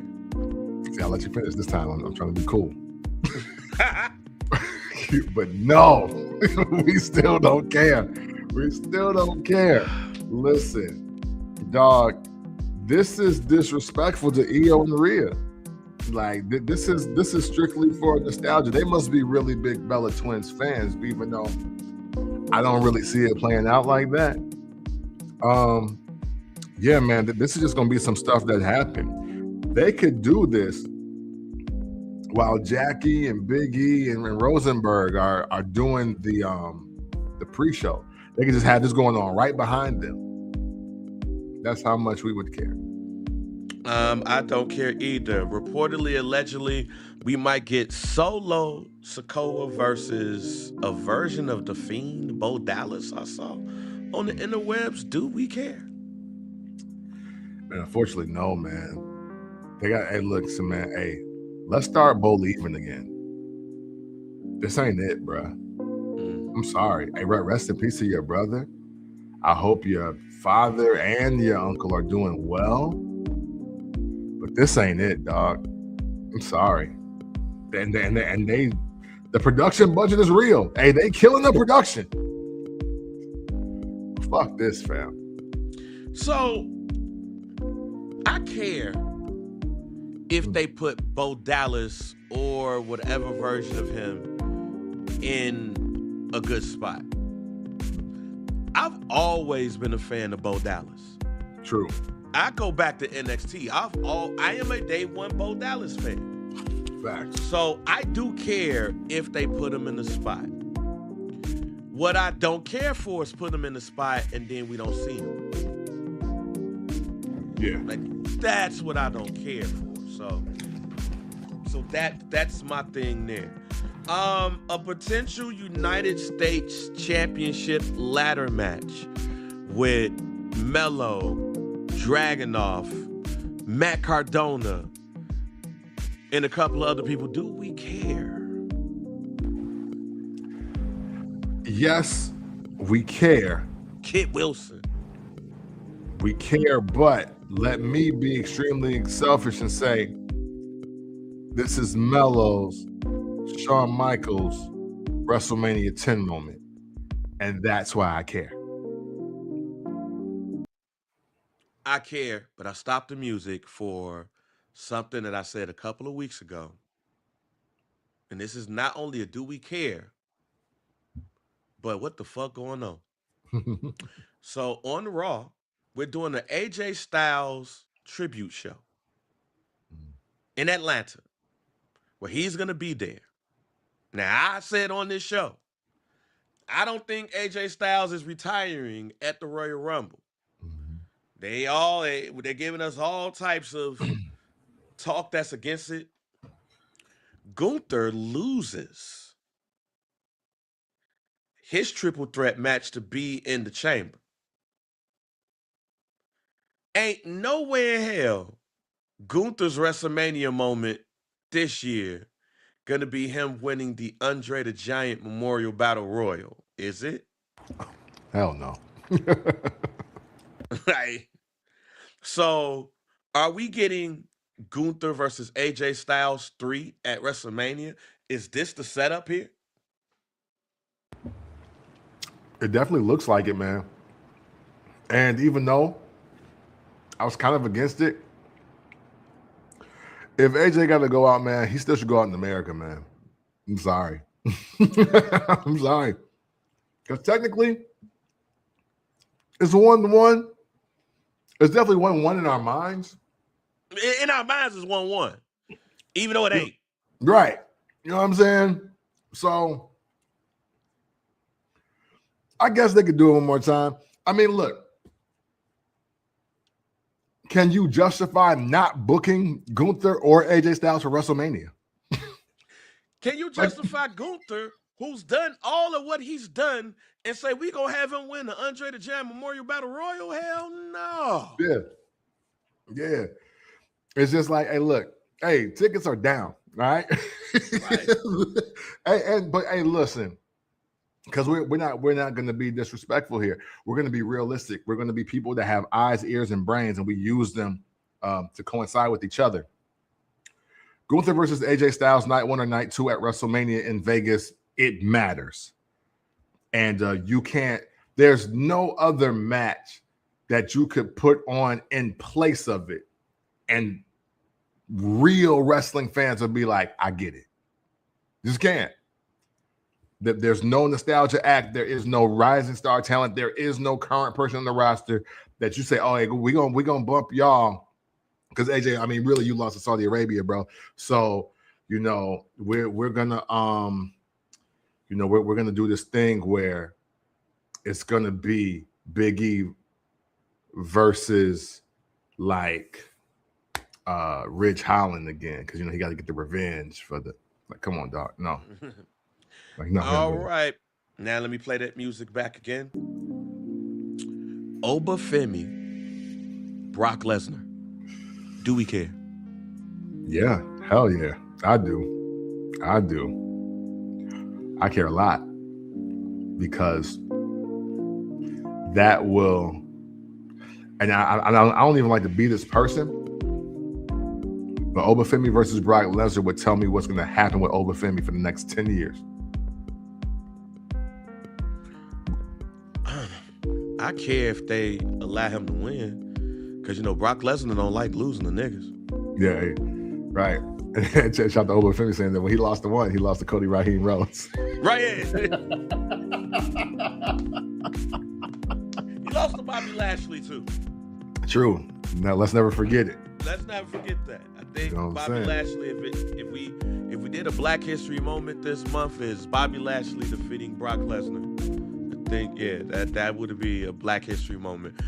Speaker 1: See, I'll let you finish this time. I'm trying to be cool. But no, we still don't care. We still don't care. Listen, dog, this is disrespectful to Io and Rhea. Like, this is strictly for nostalgia. They must be really big Bella Twins fans, even though I don't really see it playing out like that. Yeah, man, this is just gonna be some stuff that happened. They could do this while Jackie and Big E and Rosenberg are doing the pre-show. They could just have this going on right behind them. That's how much we would care.
Speaker 2: I don't care either. Reportedly, allegedly, we might get Solo Sikoa versus a version of The Fiend, Bo Dallas, I saw on the interwebs. Do we care?
Speaker 1: Man, unfortunately, no, man. They got, hey, look, so man, hey, let's start Bo leaving again. This ain't it, bruh. I'm sorry. Hey, rest in peace to your brother. I hope your father and your uncle are doing well. But this ain't it, dog. I'm sorry. And the production budget is real. Hey, they killing the production. Fuck this, fam.
Speaker 2: So I care if they put Bo Dallas or whatever version of him in a good spot. I've always been a fan of Bo Dallas.
Speaker 1: True.
Speaker 2: I go back to NXT. I am a day one Bo Dallas fan.
Speaker 1: Facts.
Speaker 2: So I do care if they put him in the spot. What I don't care for is put him in the spot and then we don't see him.
Speaker 1: Yeah.
Speaker 2: Like, that's what I don't care for. So that's my thing there. A potential United States Championship ladder match with Mello, Dragunov, Matt Cardona, and a couple of other people. Do we care?
Speaker 1: Yes, we care.
Speaker 2: Kit Wilson.
Speaker 1: We care, but let me be extremely selfish and say this is Mello's Shawn Michaels WrestleMania 10 moment. And that's why I care.
Speaker 2: I care, but I stopped the music for something that I said a couple of weeks ago. And this is not only a do we care, but what the fuck going on? So on Raw, we're doing the AJ Styles tribute show in Atlanta, where he's going to be there. Now, I said on this show, I don't think AJ Styles is retiring at the Royal Rumble. They're giving us all types of talk that's against it. Gunther loses his triple threat match to be in the chamber. Ain't nowhere in hell Gunther's WrestleMania moment this year gonna be him winning the Andre the Giant Memorial Battle Royal, is it?
Speaker 1: Hell no.
Speaker 2: Right. So are we getting Gunther versus AJ Styles 3 at WrestleMania? Is this the setup here?
Speaker 1: It definitely looks like it, man. And even though I was kind of against it, if AJ got to go out, man, he still should go out in America, man. I'm sorry. I'm sorry. Because technically, it's a 1-1. It's definitely 1-1 in our minds.
Speaker 2: In our minds, it's 1-1, even though it ain't.
Speaker 1: Right. You know what I'm saying? So, I guess they could do it one more time. I mean, look. Can you justify not booking Gunther or AJ Styles for WrestleMania?
Speaker 2: Can you justify Gunther, who's done all of what he's done, and say we gonna have him win the Andre the Giant Memorial Battle Royal? Hell no.
Speaker 1: Yeah. It's just like, hey, look, hey, tickets are down, right? But listen, because we're not going to be disrespectful here. We're going to be realistic. We're going to be people that have eyes, ears, and brains, and we use them to coincide with each other. Gunther versus AJ Styles, night 1 or night 2 at WrestleMania in Vegas. It matters, and you can't. There's no other match that you could put on in place of it, and real wrestling fans will be like, "I get it." Just can't. There's no nostalgia act. There is no rising star talent. There is no current person on the roster that you say, "Oh, hey, we gonna bump y'all." Because AJ, I mean, really, you lost to Saudi Arabia, bro. So we're gonna we're gonna do this thing where it's gonna be Big E versus like Ridge Holland again, because he got to get the revenge for the come on, dog. No.
Speaker 2: All right. Now let me play that music back again. Obafemi, Brock Lesnar. Do we care?
Speaker 1: Yeah, hell yeah. I do. I care a lot because that will, and I don't even like to be this person, but Obafemi versus Brock Lesnar would tell me what's going to happen with Obafemi for the next 10 years.
Speaker 2: I care if they allow him to win, because Brock Lesnar don't like losing to niggas.
Speaker 1: Yeah, right. And shout out to Obafemi saying that when he lost to one, he lost to Cody Raheem Rhodes.
Speaker 2: Right. He lost to Bobby Lashley too.
Speaker 1: True. Now let's never forget it.
Speaker 2: Let's never forget that. I think Bobby
Speaker 1: saying?
Speaker 2: Lashley. If we did a Black History moment this month, is Bobby Lashley defeating Brock Lesnar. I think that would be a Black History moment.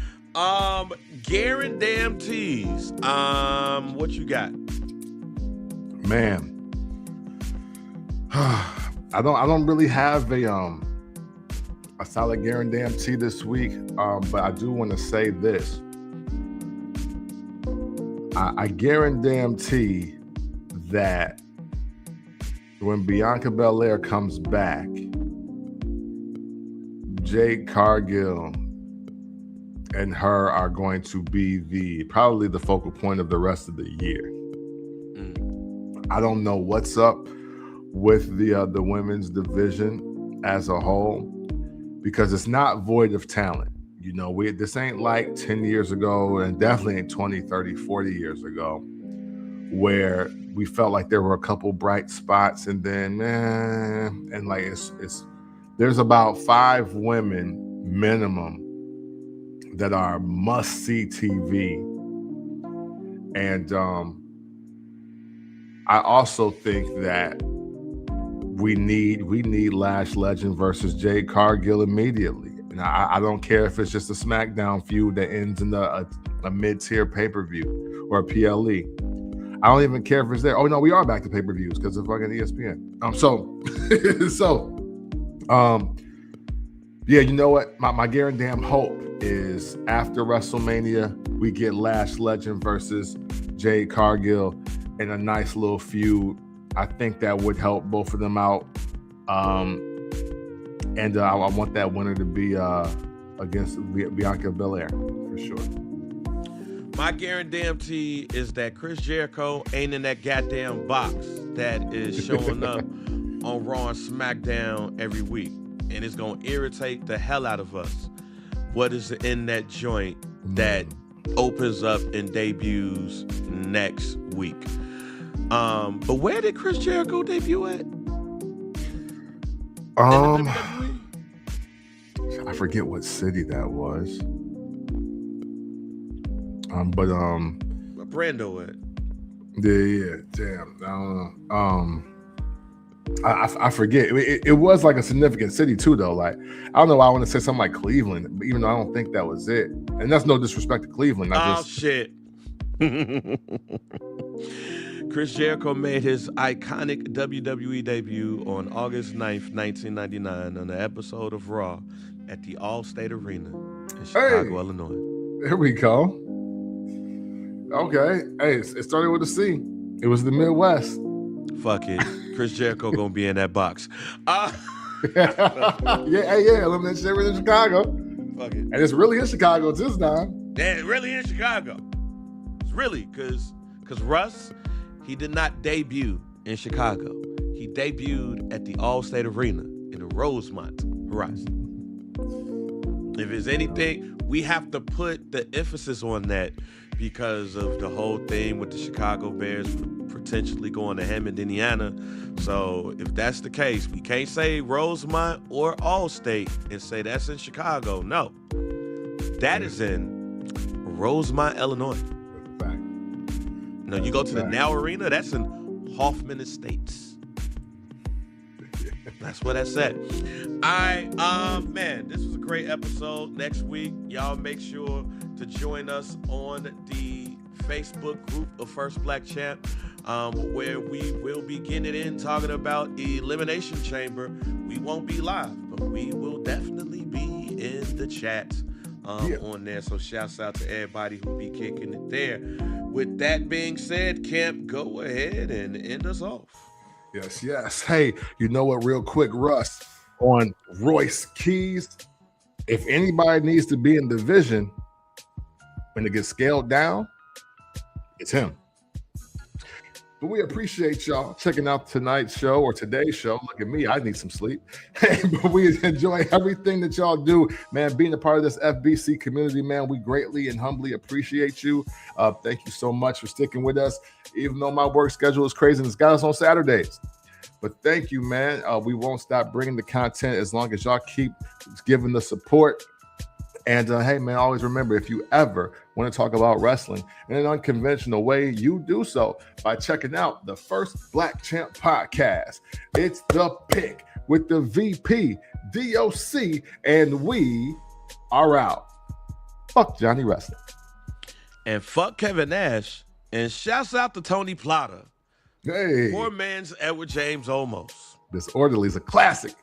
Speaker 2: Guarantees. What you got?
Speaker 1: Man, I don't really have a solid guarantee this week, but I do want to say this. I guarantee that when Bianca Belair comes back, Jade Cargill and her are going to be probably the focal point of the rest of the year. I don't know what's up with the women's division as a whole, because it's not void of talent. This ain't like 10 years ago, and definitely ain't 20, 30, 40 years ago, where we felt like there were a couple bright spots, and then there's about 5 women minimum that are must-see TV. And I also think that we need Lash Legend versus Jade Cargill immediately. And I don't care if it's just a SmackDown feud that ends in a mid-tier pay-per-view or a PLE. I don't even care if it's there. Oh no, we are back to pay-per-views because of fucking ESPN. Yeah, you know what? My guaranteed hope is after WrestleMania, we get Lash Legend versus Jade Cargill in a nice little feud. I think that would help both of them out. And I want that winner to be against Bianca Belair for sure.
Speaker 2: My guarantee is that Chris Jericho ain't in that goddamn box that is showing up on Raw and SmackDown every week. and it's gonna irritate the hell out of us. What is in that joint that opens up and debuts next week? But where did Chris Jericho debut at?
Speaker 1: I forget what city that was. But
Speaker 2: Brando at?
Speaker 1: Yeah, damn. I forget. It was like a significant city too, though. Like, I don't know why I want to say something like Cleveland, but even though I don't think that was it. And that's no disrespect to Cleveland.
Speaker 2: Shit. Chris Jericho made his iconic WWE debut on August 9th, 1999 on the episode of Raw at the Allstate Arena in Chicago, Illinois.
Speaker 1: Here we go. Okay. Hey, it started with a C. It was the Midwest.
Speaker 2: Fuck it. Chris Jericho gonna be in that box.
Speaker 1: Elimination Chamber in Chicago.
Speaker 2: Fuck it.
Speaker 1: And it's really in Chicago this time.
Speaker 2: Yeah, it's really in Chicago. It's really, because Russ, he did not debut in Chicago. He debuted at the Allstate Arena in the Rosemont Horizon. If there's anything, we have to put the emphasis on that because of the whole thing with the Chicago Bears potentially going to Hammond, Indiana. So if that's the case, we can't say Rosemont or Allstate and say that's in Chicago. No, that is in Rosemont, Illinois. No, you go to the Now Arena, that's in Hoffman Estates. That's where that's at. Man, this was a great episode. Next week, y'all make sure to join us on the Facebook group of First Black Champ, where we will be getting in talking about Elimination Chamber. We won't be live, but we will definitely be in the chat on there. So shouts out to everybody who be kicking it there. With that being said, Camp, go ahead and end us off.
Speaker 1: Yes. Hey, you know what? Real quick, Russ, on Royce Keys, if anybody needs to be in division when it gets scaled down, it's him. But we appreciate y'all checking out tonight's show or today's show. Look at me, I need some sleep. But we enjoy everything that y'all do, man. Being a part of this FBC community, man, we greatly and humbly appreciate you. Thank you so much for sticking with us, even though my work schedule is crazy and it's got us on Saturdays. But thank you, man. We won't stop bringing the content as long as y'all keep giving the support. And hey, man, always remember, if you ever want to talk about wrestling in an unconventional way, you do so by checking out the First Black Champ podcast. It's the pick with the VP, DOC, and we are out. Fuck Johnny Wrestling.
Speaker 2: And fuck Kevin Nash. And shouts out to Tony Plata.
Speaker 1: Hey.
Speaker 2: Poor man's Edward James almost.
Speaker 1: Disorderly is a classic.